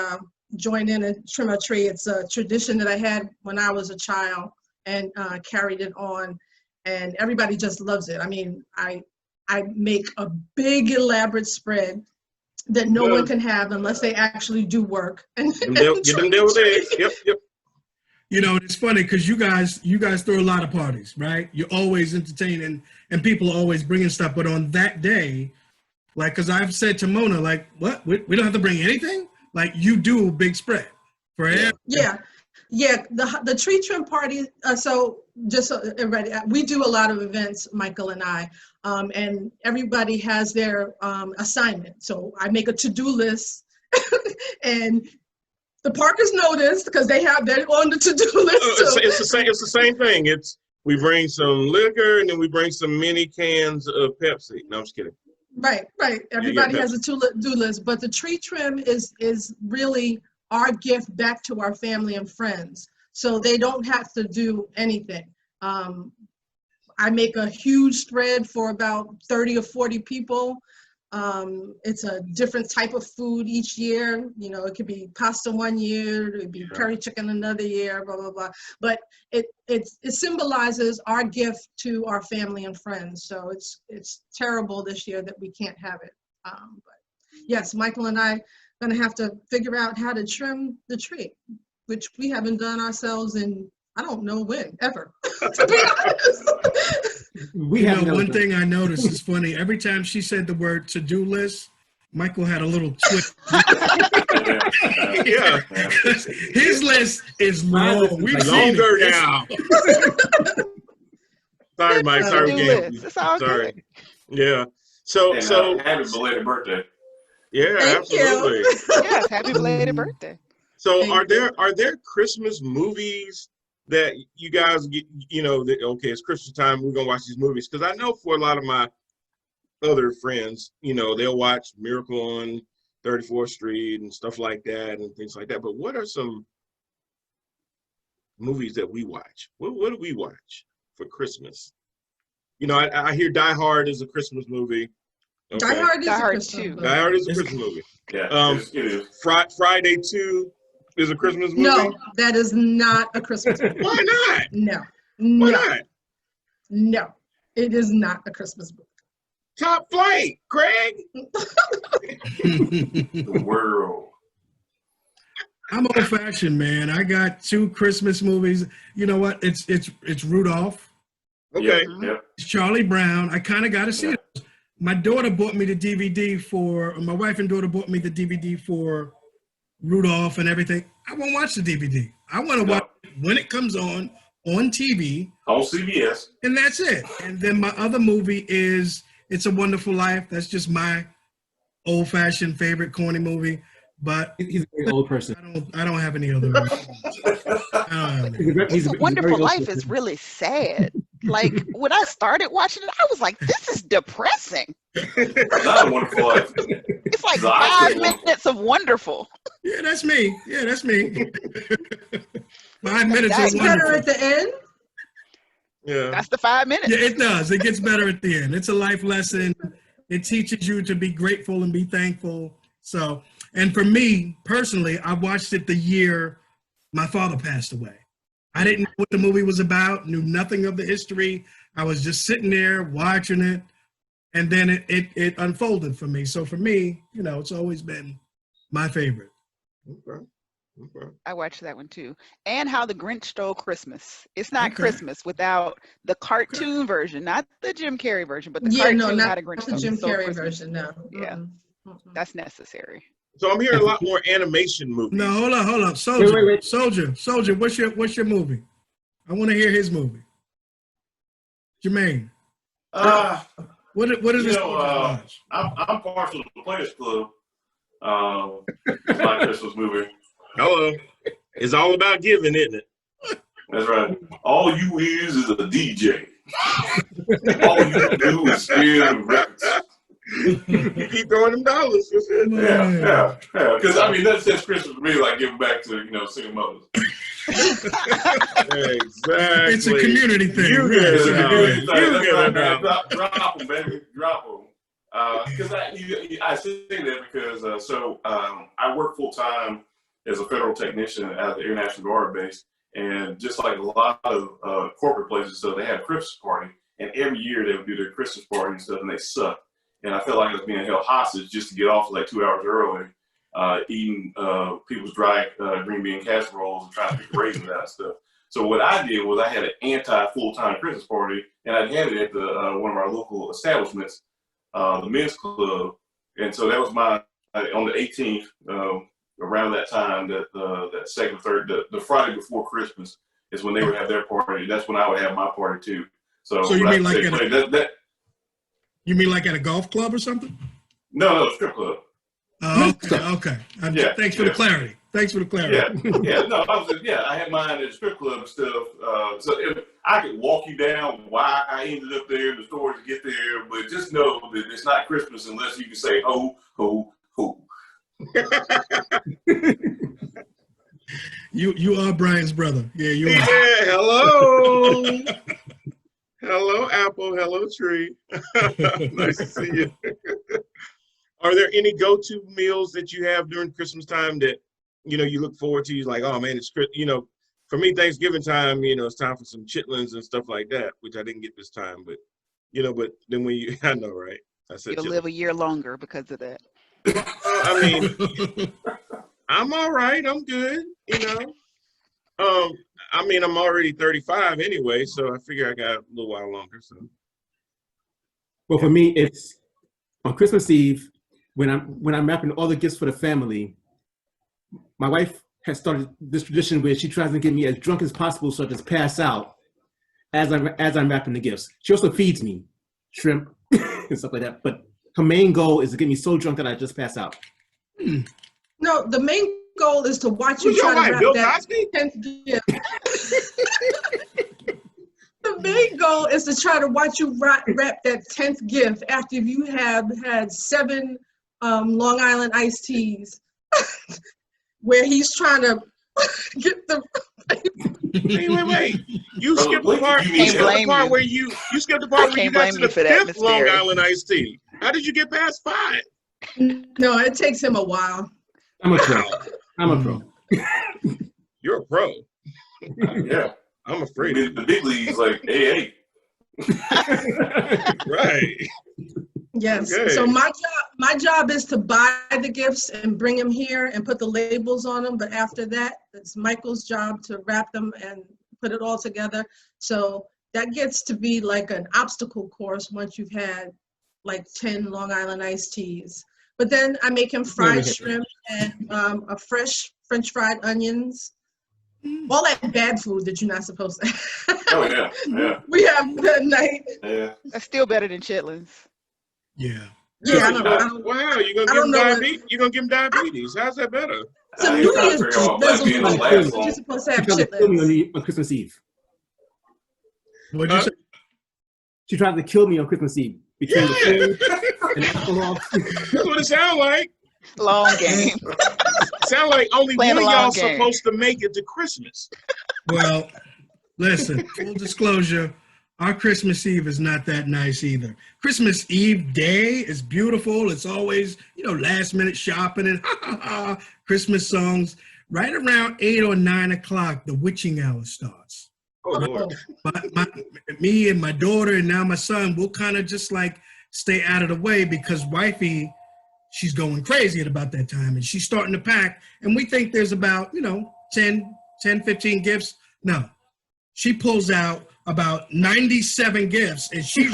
Speaker 8: join in and trim a tree. It's a tradition that I had when I was a child and carried it on, and everybody just loves it. I mean, I make a big elaborate spread that no one can have unless they actually do work. And
Speaker 3: get them deviled eggs. Yep.
Speaker 6: You know, it's funny because you guys throw a lot of parties, right? You're always entertaining, and people are always bringing stuff. But on that day, like, because I've said to Mona, like, what? We don't have to bring anything? Like, you do a big spread for everything.
Speaker 8: Yeah. The tree trim party. So just so everybody, we do a lot of events, Michael and I, and everybody has their assignment. So I make a to-do list, and The Parkers know this because they're on the to-do list too.
Speaker 3: It's the same thing. We bring some liquor and then we bring some mini cans of Pepsi. No, I'm just kidding.
Speaker 8: Right. Everybody has a to-do list, but the tree trim is really our gift back to our family and friends, so they don't have to do anything. I make a huge spread for about 30 or 40 people. It's a different type of food each year. You know, it could be pasta one year, it could be curry chicken another year, blah, blah, blah. But it symbolizes our gift to our family and friends. So it's terrible this year that we can't have it. But yes, Michael and I gonna have to figure out how to trim the tree, which we haven't done ourselves in, I don't know when, ever, to be honest.
Speaker 6: One thing I noticed is funny. Every time she said the word to-do list, Michael had a little twist.
Speaker 3: Yeah.
Speaker 6: His list is long. We've seen
Speaker 3: Longer
Speaker 6: it.
Speaker 3: now. Sorry, Mike. Sorry, again.
Speaker 4: It's all
Speaker 3: Sorry.
Speaker 4: good.
Speaker 3: Yeah. So
Speaker 5: happy belated birthday.
Speaker 3: yeah,
Speaker 8: Thank you.
Speaker 3: absolutely.
Speaker 4: Yes, happy belated birthday.
Speaker 3: So
Speaker 8: Thank
Speaker 3: are there Christmas movies that you guys get, okay, it's Christmas time, we're gonna watch these movies? Because I know for a lot of my other friends, they'll watch Miracle on 34th Street and stuff like that and things like that. But what are some movies that we watch? What do we watch for Christmas? I hear Die Hard is a Christmas movie. Okay.
Speaker 8: Die Hard is
Speaker 4: Die
Speaker 8: a
Speaker 4: Hard
Speaker 8: Christmas
Speaker 4: 2.
Speaker 8: movie.
Speaker 3: Die Hard is a Christmas movie.
Speaker 5: Yeah, it is.
Speaker 3: Friday 2 is a Christmas movie.
Speaker 8: No, that is not a Christmas movie.
Speaker 3: Why not?
Speaker 8: No.
Speaker 3: Why not?
Speaker 8: No, it is not a Christmas movie.
Speaker 3: Top Flight, Craig.
Speaker 5: The world.
Speaker 6: I'm old-fashioned, man. I got 2 Christmas movies. You know what? It's Rudolph.
Speaker 3: Okay.
Speaker 5: Yep.
Speaker 6: It's Charlie Brown. I kind of got to see it. My daughter bought me the DVD my wife and daughter bought me the DVD for Rudolph and everything. I won't watch the DVD. I want to watch it when it comes on TV.
Speaker 5: On CBS.
Speaker 6: And that's it. And then my other movie is It's a Wonderful Life. That's just my old-fashioned favorite corny movie. But
Speaker 9: He's a very old person.
Speaker 6: I don't have any other.
Speaker 4: It's a Wonderful Life is really sad. Like when I started watching it, I was like, "This is depressing."
Speaker 5: Not a Wonderful Life.
Speaker 4: It's like 5 minutes of wonderful.
Speaker 6: Yeah, that's me. 5 minutes
Speaker 4: That's
Speaker 6: is
Speaker 8: Better
Speaker 6: wonderful.
Speaker 8: at the end.
Speaker 3: Yeah.
Speaker 4: That's the 5 minutes.
Speaker 6: Yeah, it does. It gets better at the end. It's a life lesson. It teaches you to be grateful and be thankful. So, and for me personally, I watched it the year my father passed away. I didn't know what the movie was about, knew nothing of the history. I was just sitting there watching it, and then it unfolded for me. So for me, it's always been my favorite.
Speaker 3: Okay.
Speaker 4: I watched that one too. And How the Grinch Stole Christmas. It's not
Speaker 6: Okay.
Speaker 4: Christmas without the cartoon version, not the Jim Carrey version, but the cartoon How
Speaker 8: not
Speaker 4: the Grinch
Speaker 8: the Jim
Speaker 4: Stole
Speaker 8: Carrey
Speaker 4: Christmas.
Speaker 8: version. No.
Speaker 4: Yeah.
Speaker 8: Mm-mm.
Speaker 4: That's necessary.
Speaker 3: So I'm hearing a lot more animation movies.
Speaker 6: No, hold on. Soldier,
Speaker 9: Wait.
Speaker 6: Soldier, what's your movie? I want to hear his movie. Jermaine, what is this? Watch?
Speaker 5: I'm partial to the Players Club. My Christmas movie.
Speaker 3: Hello. It's all about giving, isn't it?
Speaker 5: That's right. All you is a DJ. All you do is spin records.
Speaker 3: You keep throwing them dollars.
Speaker 5: Yeah. Because I mean, that's Christmas to me, like giving back to single mothers.
Speaker 3: Exactly.
Speaker 6: It's a community thing.
Speaker 3: You
Speaker 6: Right.
Speaker 3: get
Speaker 5: It's a
Speaker 3: it now.
Speaker 5: community thing.
Speaker 3: You
Speaker 5: That's
Speaker 3: get
Speaker 5: right,
Speaker 3: it
Speaker 5: man.
Speaker 3: now.
Speaker 5: Drop them, baby. Drop them. Because I say that because I work full time as a federal technician at the Air National Guard base, and just like a lot of corporate places, so they had a Christmas party, and every year they would do their Christmas party and stuff, and they suck. And I felt like I was being held hostage just to get off like 2 hours early, eating people's dry green bean casseroles and trying to pick raisins out and stuff. So what I did was I had an anti-full-time Christmas party, and I had it at one of our local establishments, the men's club. And so that was on the 18th, around that time, that second, third, the Friday before Christmas is when they would have their party. That's when I would have my party too. So
Speaker 6: you mean like
Speaker 5: you mean
Speaker 6: like at a golf club or something?
Speaker 5: No, strip club.
Speaker 6: Okay.
Speaker 5: Yeah,
Speaker 6: Thanks for the clarity. Thanks for the clarity.
Speaker 5: No, I had mine at the strip club and stuff. So if I could walk you down why I ended up there in the store to get there, but just know that it's not Christmas unless you can say ho, ho, ho.
Speaker 6: You are Brian's brother. Yeah, you are.
Speaker 3: Yeah, hello. Hello, Apple. Hello, Tree. Nice to see you. Are there any go-to meals that you have during Christmas time that, you look forward to? You're like, oh man, it's, for me, Thanksgiving time, it's time for some chitlins and stuff like that, which I didn't get this time, but, but then when you, I know, right? I said
Speaker 4: You'll
Speaker 3: chitlins.
Speaker 4: live a year longer because of that.
Speaker 3: I mean, I'm all right. I'm good, I'm already 35 anyway, so I figure I got a little while longer, so.
Speaker 9: Well, for me, it's on Christmas Eve when I'm wrapping all the gifts for the family. My wife has started this tradition where she tries to get me as drunk as possible so I just pass out as I'm wrapping the gifts. She also feeds me shrimp and stuff like that. But her main goal is to get me so drunk that I just pass out.
Speaker 8: No, the main goal is to watch you
Speaker 3: Who's your
Speaker 8: try to
Speaker 3: wife,
Speaker 8: wrap
Speaker 3: Bill
Speaker 8: that
Speaker 3: Cosby?
Speaker 8: 10th gift. The main goal is to try to watch you wrap that 10th gift after you have had 7 Long Island iced teas, where he's trying to get the.
Speaker 3: Wait. You skipped the part.
Speaker 5: Can't
Speaker 3: You skipped the
Speaker 4: blame
Speaker 3: part
Speaker 4: you.
Speaker 3: where you skipped the part where you
Speaker 4: Can't
Speaker 3: got
Speaker 4: blame
Speaker 3: to
Speaker 4: you
Speaker 3: the
Speaker 4: for that,
Speaker 3: 5th
Speaker 4: Miss
Speaker 3: Long
Speaker 4: Berry.
Speaker 3: Island iced tea. How did you get past 5?
Speaker 8: No, it takes him a while.
Speaker 9: I'm a pro. I'm a pro.
Speaker 3: You're a pro.
Speaker 5: Yeah.
Speaker 3: I'm afraid.
Speaker 5: The big leagues like, hey.
Speaker 3: Right.
Speaker 8: Yes.
Speaker 3: Okay.
Speaker 8: So my job is to buy the gifts and bring them here and put the labels on them. But after that, it's Michael's job to wrap them and put it all together. So that gets to be like an obstacle course once you've had like 10 Long Island iced teas. But then I make him fried shrimp and a fresh French fried onions. All that bad food that you're not supposed to have.
Speaker 5: Oh, yeah.
Speaker 8: We have that night.
Speaker 5: Yeah.
Speaker 4: That's still better than chitlins.
Speaker 6: Yeah.
Speaker 8: Yeah, I don't.
Speaker 3: Wow, you're gonna give him diabetes? You're gonna give him diabetes? How's that better?
Speaker 8: It's a New Year's resolution.
Speaker 9: last
Speaker 8: You're
Speaker 9: one.
Speaker 8: supposed to have
Speaker 9: She tried to kill me
Speaker 8: chitlins.
Speaker 9: on Christmas Eve.
Speaker 6: What'd you say?
Speaker 9: She tried to kill me on Christmas Eve between the food and alcohol.
Speaker 3: That's what it sounds like.
Speaker 4: Long game.
Speaker 3: Sound like only
Speaker 4: Playing
Speaker 3: one
Speaker 4: a
Speaker 3: of y'all
Speaker 4: long game.
Speaker 3: supposed to make it to Christmas.
Speaker 6: Well, listen, full disclosure, our Christmas Eve is not that nice either. Christmas Eve day is beautiful. It's always, last minute shopping and Christmas songs. Right around 8 or 9 o'clock, the witching hour starts.
Speaker 3: Oh, Lord.
Speaker 6: Me and my daughter and now my son, we'll kind of just like stay out of the way because wifey, she's going crazy at about that time and she's starting to pack. And we think there's about, 10, 15 gifts. No, she pulls out about 97 gifts and she's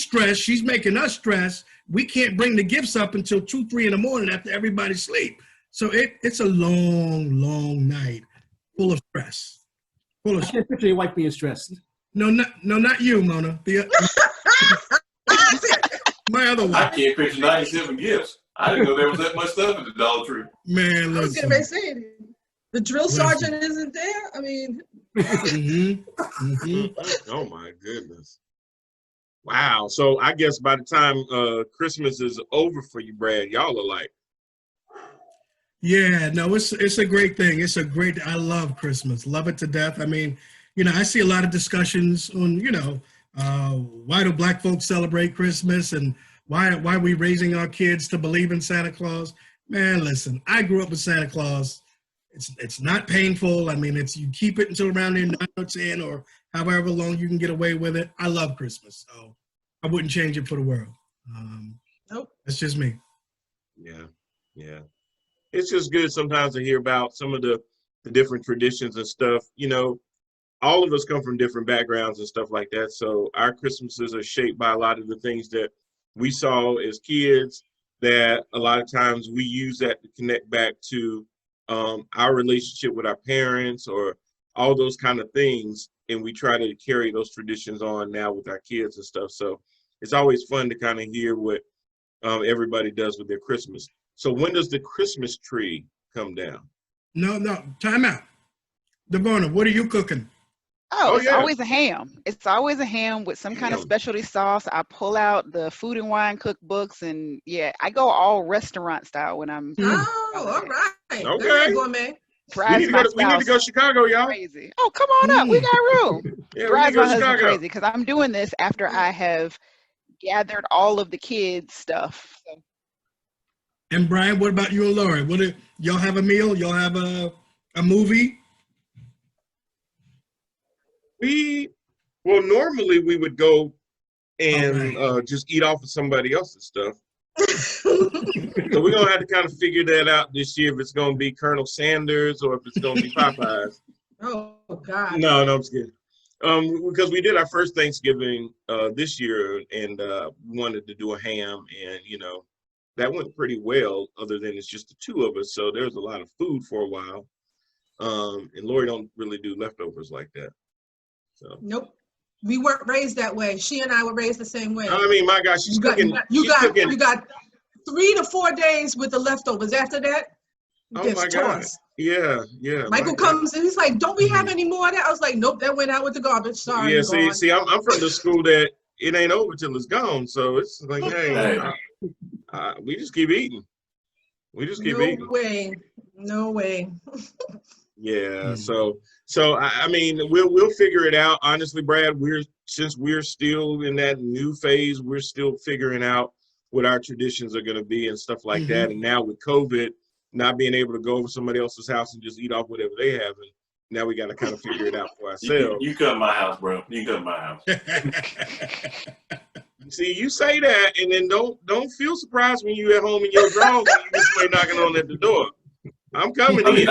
Speaker 6: stressed. She's making us stress. We can't bring the gifts up until 2, 3 in the morning after everybody sleep. So it's a long, long night full of stress.
Speaker 9: I can't picture your wife being stressed.
Speaker 6: No, not you, Mona. My other
Speaker 5: I
Speaker 6: wife.
Speaker 5: can't picture 97 gifts. I didn't know there was that much stuff in the Dollar Tree.
Speaker 6: Man,
Speaker 8: I was
Speaker 6: listen.
Speaker 8: going to say, the drill sergeant isn't there? I mean.
Speaker 3: Oh, my goodness. Wow. So I guess by the time Christmas is over for you, Brad, y'all are like.
Speaker 6: Yeah, no, it's a great thing. I love Christmas. Love it to death. I mean, I see a lot of discussions on, why do Black folks celebrate Christmas and why are we raising our kids to believe in Santa Claus? Man, listen, I grew up with Santa Claus. It's not painful. I mean, you keep it until around there 9 or 10 or however long you can get away with it. I love Christmas, so I wouldn't change it for the world.
Speaker 8: Nope.
Speaker 6: That's just me.
Speaker 3: Yeah. It's just good sometimes to hear about some of the different traditions and stuff. All of us come from different backgrounds and stuff like that. So our Christmases are shaped by a lot of the things that we saw as kids that a lot of times we use that to connect back to our relationship with our parents or all those kind of things. And we try to carry those traditions on now with our kids and stuff. So it's always fun to kind of hear what everybody does with their Christmas. So when does the Christmas tree come down?
Speaker 6: No, time out. Devona, what are you cooking?
Speaker 4: Oh,
Speaker 3: Oh,
Speaker 4: it's
Speaker 3: yeah.
Speaker 4: always a ham. It's always a ham with some kind of
Speaker 3: Ham.
Speaker 4: specialty sauce. I pull out the food and wine cookbooks, and yeah, I go all restaurant style when I'm
Speaker 8: Oh, all right.
Speaker 3: Okay.
Speaker 8: That's gourmet.
Speaker 3: We
Speaker 4: drives
Speaker 3: need to
Speaker 4: my
Speaker 3: go. We need to go to
Speaker 4: spouse
Speaker 3: Chicago, y'all.
Speaker 4: crazy. Oh, come on up. We got room.
Speaker 3: Yeah, we need
Speaker 4: Drives
Speaker 3: to go
Speaker 4: my
Speaker 3: to
Speaker 4: husband
Speaker 3: Chicago.
Speaker 4: crazy because I'm doing this after I have gathered all of the kids' stuff. So,
Speaker 6: And Brian, what about you and Lori? Y'all have a meal? Y'all have a movie?
Speaker 3: Well, normally we would go and
Speaker 6: All
Speaker 3: just eat off of somebody else's stuff. So we're gonna have to kind of figure that out this year if it's gonna be Colonel Sanders or if it's gonna be Popeyes.
Speaker 8: Oh, God.
Speaker 3: No, I'm just kidding. Because we did our first Thanksgiving this year and wanted to do a ham, and that went pretty well. Other than it's just the two of us, so there was a lot of food for a while. And Lori don't really do leftovers like that. So.
Speaker 8: Nope. We weren't raised that way. She and I were raised the same way.
Speaker 3: I mean, my gosh, she's
Speaker 8: You got,
Speaker 3: cooking.
Speaker 8: you
Speaker 3: she's
Speaker 8: got,
Speaker 3: cooking.
Speaker 8: you got 3 to 4 days with the leftovers. After that,
Speaker 3: Oh
Speaker 8: gets
Speaker 3: my God.
Speaker 8: tossed.
Speaker 3: Yeah.
Speaker 8: Michael comes and he's like, "Don't we have any more of that?" I was like, "Nope, that went out with the garbage. Sorry."
Speaker 3: Yeah,
Speaker 8: gone."
Speaker 3: see, I'm from the school that it ain't over till it's gone. So it's like, hey, we just keep eating. We just keep eating.
Speaker 8: No way. No way.
Speaker 3: Yeah. So I mean, we'll figure it out. Honestly, Brad, since we're still in that new phase, we're still figuring out what our traditions are going to be and stuff like that. And now with COVID, not being able to go over somebody else's house and just eat off whatever they have, and now we got to kind of figure it out for ourselves.
Speaker 5: You come to my house, bro. You come to my house.
Speaker 3: See, you say that, and then don't feel surprised when you at home in your drawers and you just play knocking on at the door. I'm coming in.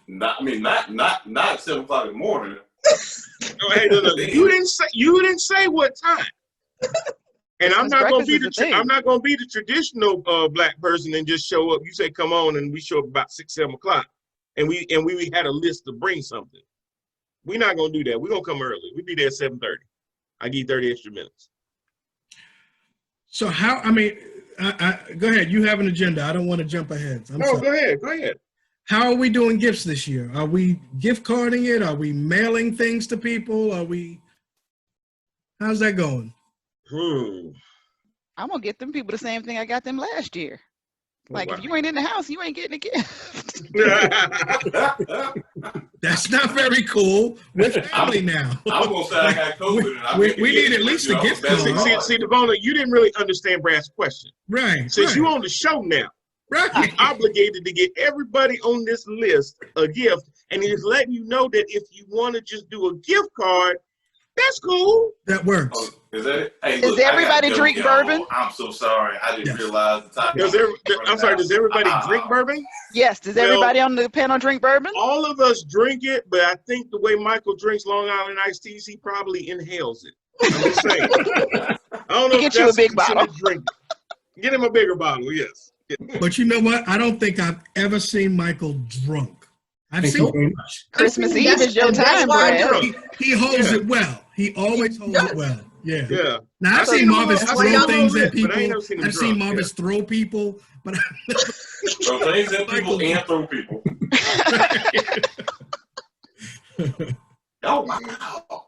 Speaker 5: Not at 7 o'clock in the morning.
Speaker 3: Oh, hey, no, you didn't say what time. And I'm not gonna be the traditional black person and just show up. You say come on, and we show up about 6, 7 o'clock, and we had a list to bring something. We're not gonna do that. We're gonna come early. We be there at 7:30. I give you 30 extra minutes.
Speaker 6: So go ahead. You have an agenda. I don't want to jump ahead.
Speaker 3: Go ahead.
Speaker 6: How are we doing gifts this year? Are we gift carding it? Are we mailing things to people? How's that going?
Speaker 4: I'm gonna get them people the same thing I got them last year. Like,
Speaker 3: wow.
Speaker 4: if you ain't in the house, you ain't getting a gift.
Speaker 6: That's not very cool. We're family now.
Speaker 5: I'm gonna say I got COVID.
Speaker 6: We need at least a gift card.
Speaker 3: See, Devona, you didn't really understand Brad's question.
Speaker 6: Right.
Speaker 3: Since you on the show now,
Speaker 6: right,
Speaker 3: you're obligated to get everybody on this list a gift, and he's letting you know that if you want to just do a gift card, that's cool.
Speaker 6: That works.
Speaker 5: Oh, is that it? Hey,
Speaker 4: Does everybody drink bourbon?
Speaker 5: I'm so sorry. I didn't realize the time.
Speaker 3: Does everybody drink bourbon?
Speaker 4: Yes. Does everybody on the panel drink bourbon?
Speaker 3: All of us drink it, but I think the way Michael drinks Long Island iced teas, he probably inhales it. I'm just saying. I don't know.
Speaker 4: Get you a big bottle.
Speaker 3: Get him a bigger bottle. Yes.
Speaker 6: But you know what? I don't think I've ever seen Michael drunk. I've seen
Speaker 4: Christmas Eve is your time, Brad.
Speaker 6: He holds it well. He always holds it well. Yeah.
Speaker 3: Yeah.
Speaker 6: Now I've seen Marvis throw things at people.
Speaker 3: I've
Speaker 6: seen Marvis throw people, but
Speaker 5: throw things at people and throw people. Oh wow.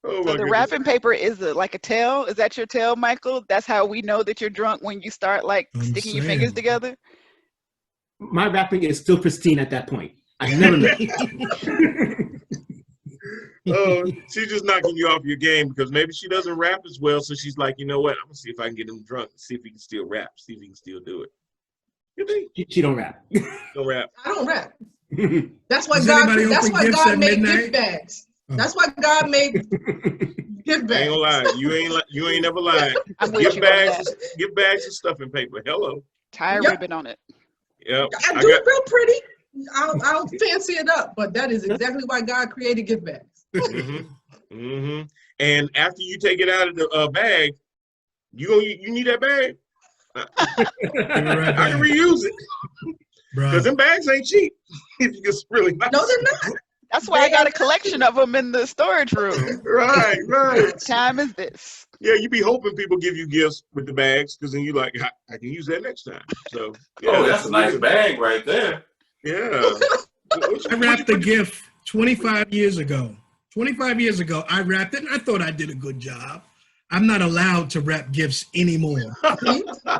Speaker 4: So the wrapping paper is like a tell. Is that your tell, Michael? That's how we know that you're drunk, when you start sticking your fingers together.
Speaker 9: My wrapping is still pristine at that point. I never know.
Speaker 3: Oh, she's just knocking you off your game because maybe she doesn't rap as well. So she's like, you know what? I'm gonna see if I can get him drunk, see if he can still rap, see if he can still do it. You think?
Speaker 9: She don't rap.
Speaker 3: Don't rap.
Speaker 8: I don't rap. That's why God made gift bags. That's why God made gift bags.
Speaker 3: I ain't gonna lie. You ain't never lied. Gift bags and stuffing paper. Hello.
Speaker 4: Tie a ribbon on it.
Speaker 3: Yep.
Speaker 8: I do it real pretty. I'll fancy it up, but that is exactly why God created gift bags.
Speaker 3: And after you take it out of the bag, you need that bag. I can reuse it because them bags ain't cheap. If you just really
Speaker 8: no, they're not.
Speaker 4: That's why I got a collection of them in the storage room.
Speaker 3: Right.
Speaker 4: What time is this?
Speaker 3: Yeah, you be hoping people give you gifts with the bags because then you like, I can use that next time. So yeah,
Speaker 5: Oh, that's a nice bag right there.
Speaker 3: Yeah.
Speaker 6: I wrapped the gift 25 years ago. 25 years ago, I wrapped it, and I thought I did a good job. I'm not allowed to wrap gifts anymore.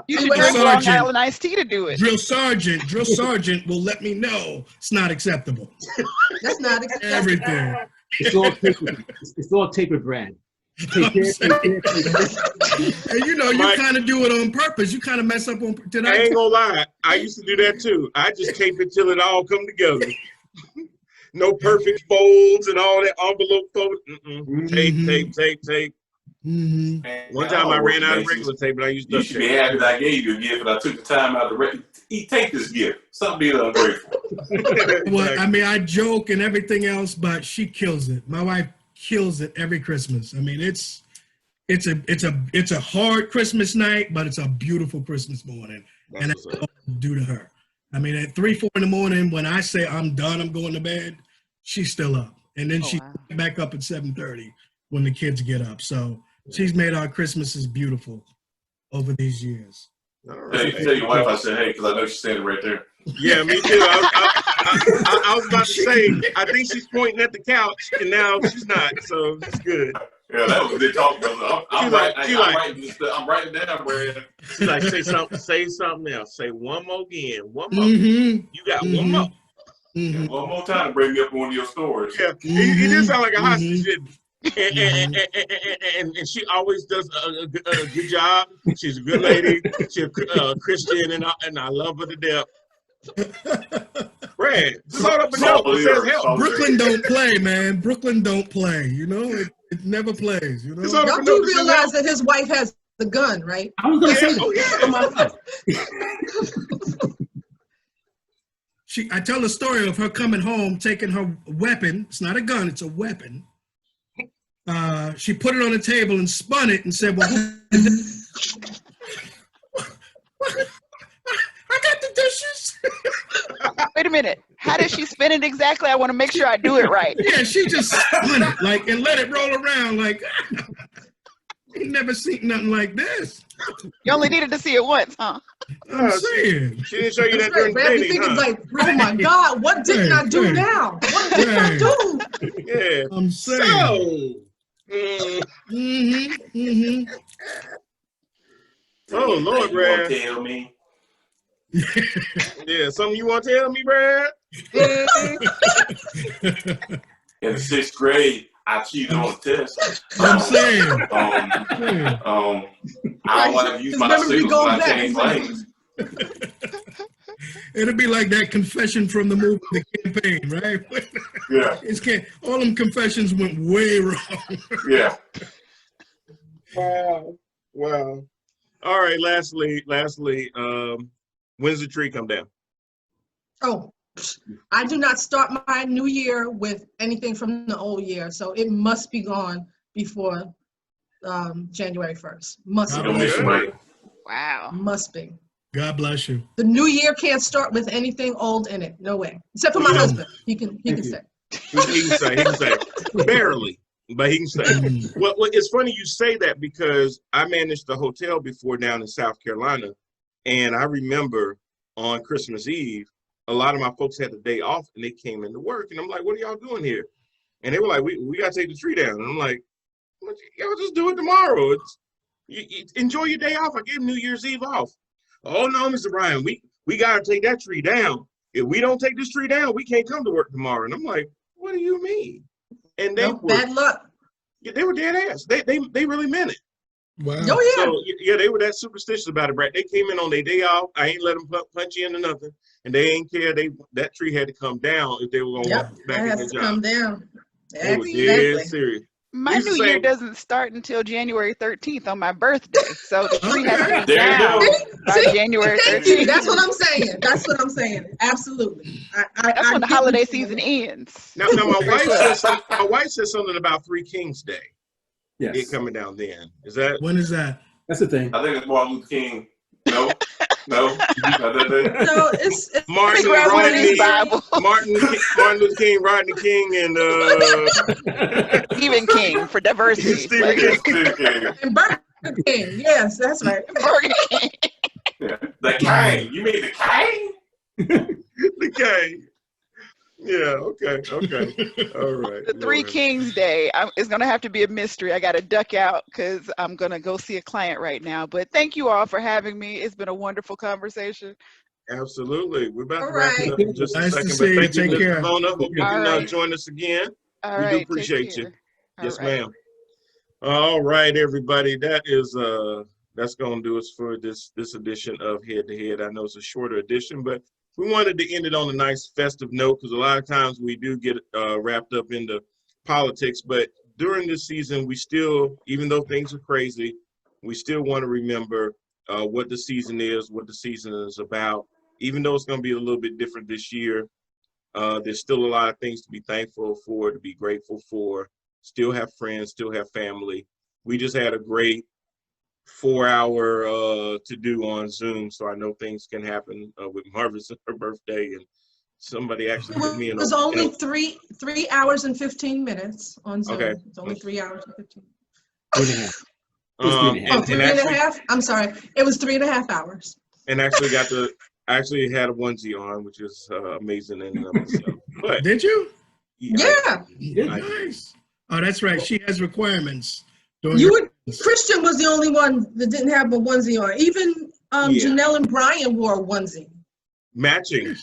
Speaker 4: You should drink Long Island iced tea to do it.
Speaker 6: Drill sergeant will let me know it's not acceptable.
Speaker 8: That's not acceptable.
Speaker 6: Everything.
Speaker 9: It's all taper brand. Take care.
Speaker 6: And you know, you kind of do it on purpose. You kind of mess up on.
Speaker 3: I ain't gonna lie. I used to do that too. I just tape it till it all come together. No perfect folds and all that envelope fold. Tape.
Speaker 6: Mm-hmm.
Speaker 3: One time I ran out of regular tape, and I used.
Speaker 5: You should be happy that I gave you a gift, and I took the time out to take this gift. Something being ungrateful.
Speaker 6: Well, I mean, I joke and everything else, but she kills it. My wife kills it every Christmas. I mean, it's a hard Christmas night, but it's a beautiful Christmas morning, and that's all I do to her. I mean, at 3, 4 in the morning, when I say I'm done, I'm going to bed, she's still up, and then she's back up at 7:30 when the kids get up. So she's made our Christmases beautiful over these years.
Speaker 5: Tell your wife I said hey, because I know she's standing right there.
Speaker 3: Yeah, me too. I was about to say, I think she's pointing at the couch, and now she's not, so it's good.
Speaker 5: Yeah, that was what they talking about. I'm writing down, Brad.
Speaker 3: She's like, say something else. Say one more again. One more.
Speaker 6: Mm-hmm.
Speaker 3: You got one more.
Speaker 6: Mm-hmm.
Speaker 5: One more time to bring me up on one of your stories.
Speaker 3: Yeah, he did sound like a hostage. And she always does a good job. She's a good lady. She's a Christian, and I love her to death. Brad, load up and help. Says help.
Speaker 6: Brooklyn don't play, man. Brooklyn don't play. You know, it never plays. You know.
Speaker 8: Y'all do realize that his wife has the gun, right?
Speaker 9: I was gonna say that.
Speaker 3: Oh, yeah.
Speaker 6: I tell the story of her coming home, taking her weapon. It's not a gun; it's a weapon. She put it on the table and spun it and said, "Well, I got the dishes."
Speaker 4: Wait a minute. How did she spin it exactly? I want to make sure I do it right.
Speaker 6: Yeah, she just spun it like and let it roll around like. You never seen nothing like this.
Speaker 4: You only needed to see it once, huh?
Speaker 6: I'm saying.
Speaker 3: She didn't show you that during the
Speaker 8: Brad,
Speaker 3: dating,
Speaker 8: it's like, oh my God, what did I do now? What did I do?
Speaker 3: Yeah.
Speaker 6: I'm saying.
Speaker 3: So. Oh Lord,
Speaker 5: You want
Speaker 3: Brad.
Speaker 5: to tell me?
Speaker 3: Yeah, something you want to tell me, Brad?
Speaker 5: In the 6th grade, I cheated on the test.
Speaker 6: I'm saying.
Speaker 5: I don't want to use my signals when I change lanes.
Speaker 6: It'll be like that confession from the movie The Campaign, right?
Speaker 5: Yeah.
Speaker 6: All them confessions went way wrong.
Speaker 5: Yeah.
Speaker 3: Wow. All right, lastly, when's the tree come down?
Speaker 8: Oh, I do not start my new year with anything from the old year, so it must be gone before January 1st. Must be.
Speaker 4: Wow.
Speaker 8: Must be.
Speaker 6: God bless you.
Speaker 8: The new year can't start with anything old in it. No way. Except for my husband. He can say.
Speaker 3: He can say. Barely, but he can say. Well, it's funny you say that because I managed a hotel before down in South Carolina, and I remember on Christmas Eve, a lot of my folks had the day off, and they came into work, and I'm like, what are y'all doing here? And they were like, we got to take the tree down. And I'm like, y'all just do it tomorrow. You enjoy your day off. I gave New Year's Eve off. Oh, no, Mr. Bryan, we got to take that tree down. If we don't take this tree down, we can't come to work tomorrow. And I'm like, what do you mean? And they were
Speaker 8: bad luck.
Speaker 3: Yeah, they were dead ass. They really meant it.
Speaker 6: Wow.
Speaker 8: Oh, yeah.
Speaker 3: So, yeah, they were that superstitious about it, Brad. They came in on their day off. I ain't let them punch you into nothing. And they ain't care. That tree had to come down if they were going to walk back in their job.
Speaker 8: Come down.
Speaker 3: They were dead serious.
Speaker 4: My new year doesn't start until January 13th on my birthday. So the tree has to be down by January 13th.
Speaker 8: That's what I'm saying. That's what I'm saying. Absolutely.
Speaker 4: That's when the holiday season ends.
Speaker 3: Now my wife said something about Three Kings Day.
Speaker 9: Yes.
Speaker 3: It coming down then. Is that?
Speaker 6: When is that?
Speaker 9: That's the thing.
Speaker 5: I think it's Martin Luther King. No. No, not that day.
Speaker 8: No, it's
Speaker 3: Martin,
Speaker 4: Big Red
Speaker 3: Rodney,
Speaker 4: Woody's Bible.
Speaker 3: Martin Luther King, Rodney King, and
Speaker 4: Stephen King for diversity.
Speaker 3: Stephen King.
Speaker 8: and Burger King. Yes, that's right.
Speaker 4: Burger King.
Speaker 5: Yeah. The King. You mean the King?
Speaker 3: The King. Yeah. Okay. All right.
Speaker 4: The Three Kings Day is going to have to be a mystery. I got to duck out because I'm going to go see a client right now. But thank you all for having me. It's been a wonderful conversation.
Speaker 3: Absolutely. We're about
Speaker 8: All
Speaker 3: to wrap it up in just
Speaker 6: Nice
Speaker 3: a
Speaker 6: to
Speaker 3: second.
Speaker 6: see you.
Speaker 3: But thank you,
Speaker 6: Take care.
Speaker 3: Mr. Mona. Hope you
Speaker 4: All
Speaker 3: can
Speaker 4: right.
Speaker 3: join us again.
Speaker 4: All
Speaker 3: We do
Speaker 4: right. take
Speaker 3: appreciate you.
Speaker 4: care.
Speaker 3: Yes,
Speaker 4: All right.
Speaker 3: ma'am. All right, everybody. That's gonna do us for this edition of Head to Head. I know it's a shorter edition, but we wanted to end it on a nice festive note because a lot of times we do get wrapped up into politics. But during this season, we still, even though things are crazy, we still want to remember what the season is, what the season is about. Even though it's going to be a little bit different this year, there's still a lot of things to be thankful for, to be grateful for. Still have friends, still have family. We just had a great 4-hour to do on Zoom, so I know things can happen with Marvin's her birthday, and somebody actually put me in.
Speaker 8: It was only 3 hours and 15 minutes on Zoom.
Speaker 3: Okay.
Speaker 8: It's only 3 hours and 15.
Speaker 9: 3.5. It was 3.5.
Speaker 8: Oh, 3.5? I'm sorry. It was 3.5 hours.
Speaker 3: And actually actually had a onesie on, which is amazing in and of itself. But
Speaker 6: Did you?
Speaker 8: Yeah.
Speaker 6: Nice. Oh, that's right. She has requirements.
Speaker 8: Christian was the only one that didn't have a onesie on. Even Janelle and Brian wore a onesie.
Speaker 3: matching.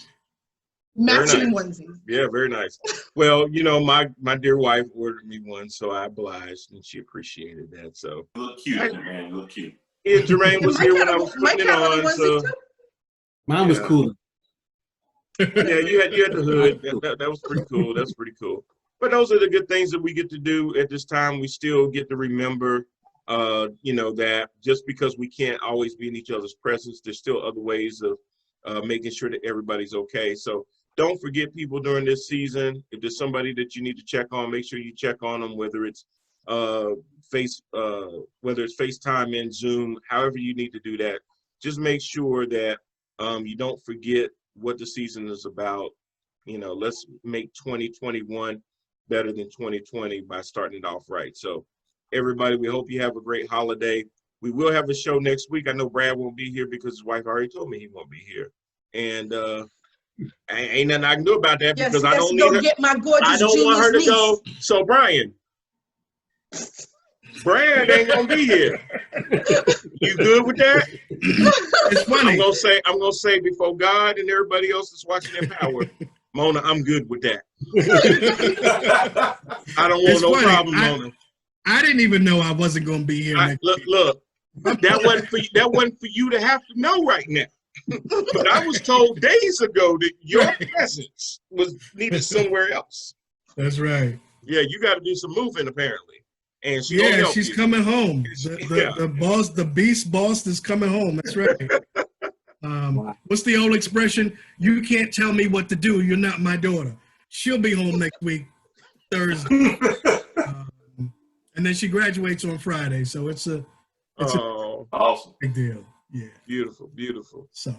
Speaker 8: Matching
Speaker 3: nice.
Speaker 8: onesies.
Speaker 3: Yeah, very nice. Well, my dear wife ordered me one, so I obliged, and she appreciated that. So
Speaker 5: You look cute, man. You look cute.
Speaker 3: yeah, Jermaine was
Speaker 8: Mike
Speaker 3: here
Speaker 8: had
Speaker 3: when
Speaker 8: a-
Speaker 3: I was
Speaker 8: Mike
Speaker 3: putting it
Speaker 8: had a
Speaker 3: on.
Speaker 8: onesie
Speaker 3: So
Speaker 8: too?
Speaker 9: Mine was
Speaker 3: Yeah.
Speaker 9: cool.
Speaker 3: yeah, you had the hood. That was pretty cool. That's pretty cool. But those are the good things that we get to do at this time. We still get to remember, that just because we can't always be in each other's presence, there's still other ways of making sure that everybody's okay. So don't forget people during this season. If there's somebody that you need to check on, make sure you check on them, whether it's FaceTime and Zoom, however you need to do that. Just make sure that you don't forget what the season is about. Let's make 2021 better than 2020 by starting it off right. So everybody, we hope you have a great holiday. We will have a show next week. I know Brad won't be here because his wife already told me he won't be here. And ain't nothing I can do about that because I don't need her.
Speaker 8: Get my gorgeous
Speaker 3: I don't want her to
Speaker 8: genius
Speaker 3: go. So Brian, Brad ain't gonna be here. You good with that?
Speaker 6: It's funny.
Speaker 3: I'm gonna say before God and everybody else is watching their power, Mona, I'm good with that. I don't want
Speaker 6: It's
Speaker 3: no
Speaker 6: funny.
Speaker 3: problem, Mona.
Speaker 6: I didn't even know I wasn't going to be here next week.
Speaker 3: Look, that wasn't for you to have to know right now. But I was told days ago that your presence was needed somewhere else.
Speaker 6: That's right.
Speaker 3: Yeah, you got to do some moving apparently. And she gonna help
Speaker 6: She's
Speaker 3: you.
Speaker 6: coming home.
Speaker 3: Yeah.
Speaker 6: The boss, the beast boss is coming home. That's right. What's the old expression? You can't tell me what to do. You're not my daughter. She'll be home next week, Thursday. And then she graduates on Friday. So it's a
Speaker 5: Awesome.
Speaker 6: big deal. Yeah.
Speaker 3: Beautiful, beautiful.
Speaker 6: So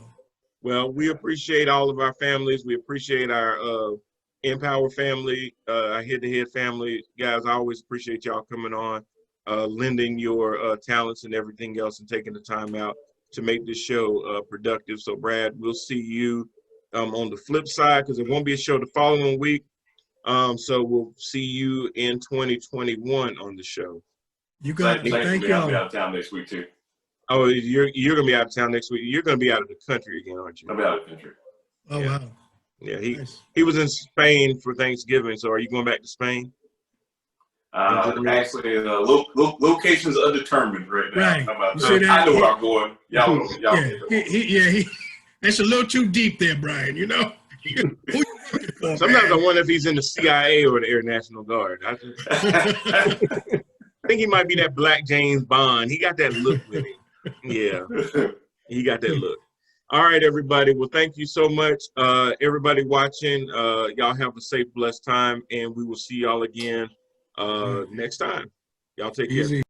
Speaker 3: Well, we appreciate all of our families. We appreciate our Empower family, our Head to Head family. Guys, I always appreciate y'all coming on, lending your talents and everything else and taking the time out to make this show productive. So, Brad, we'll see you on the flip side because it won't be a show the following week. So we'll see you in 2021 on the show.
Speaker 6: you got it. Thank
Speaker 5: I'll be
Speaker 6: y'all.
Speaker 5: out of town next week too.
Speaker 3: Oh, you're gonna be out of town next week. You're gonna be out of the country again, aren't you?
Speaker 5: I'll be out of the country.
Speaker 6: Oh,
Speaker 3: Yeah.
Speaker 6: wow.
Speaker 3: Yeah,
Speaker 6: Nice.
Speaker 3: he was in Spain for Thanksgiving. So are you going back to Spain?
Speaker 5: Actually, location's undetermined right now.
Speaker 6: Right.
Speaker 5: How about
Speaker 6: You see
Speaker 5: that?
Speaker 6: that?
Speaker 5: I know where I'm going. Y'all know.
Speaker 6: He that's a little too deep there, Brian, you know? Who you working for,
Speaker 3: Sometimes I
Speaker 6: man?
Speaker 3: wonder if he's in the CIA or the Air National Guard. I think he might be that Black James Bond. He got that look with him. Yeah, he got that look. All right, everybody. Well, thank you so much. Everybody watching, y'all have a safe, blessed time, and we will see y'all again next time. Y'all take care.
Speaker 6: Easy.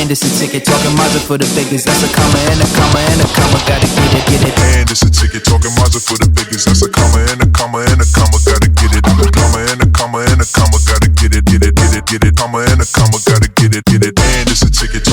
Speaker 1: And it's a ticket talking Mazda for the biggest. That's a comma and a comma and a comma. Gotta get it.
Speaker 2: And it's a ticket talking Mazda for the biggest. That's a comma and a comma and a comma. Gotta get it. Comma and a comma and a comma. Gotta get it. Comma and a comma. Gotta get it. And it's a ticket.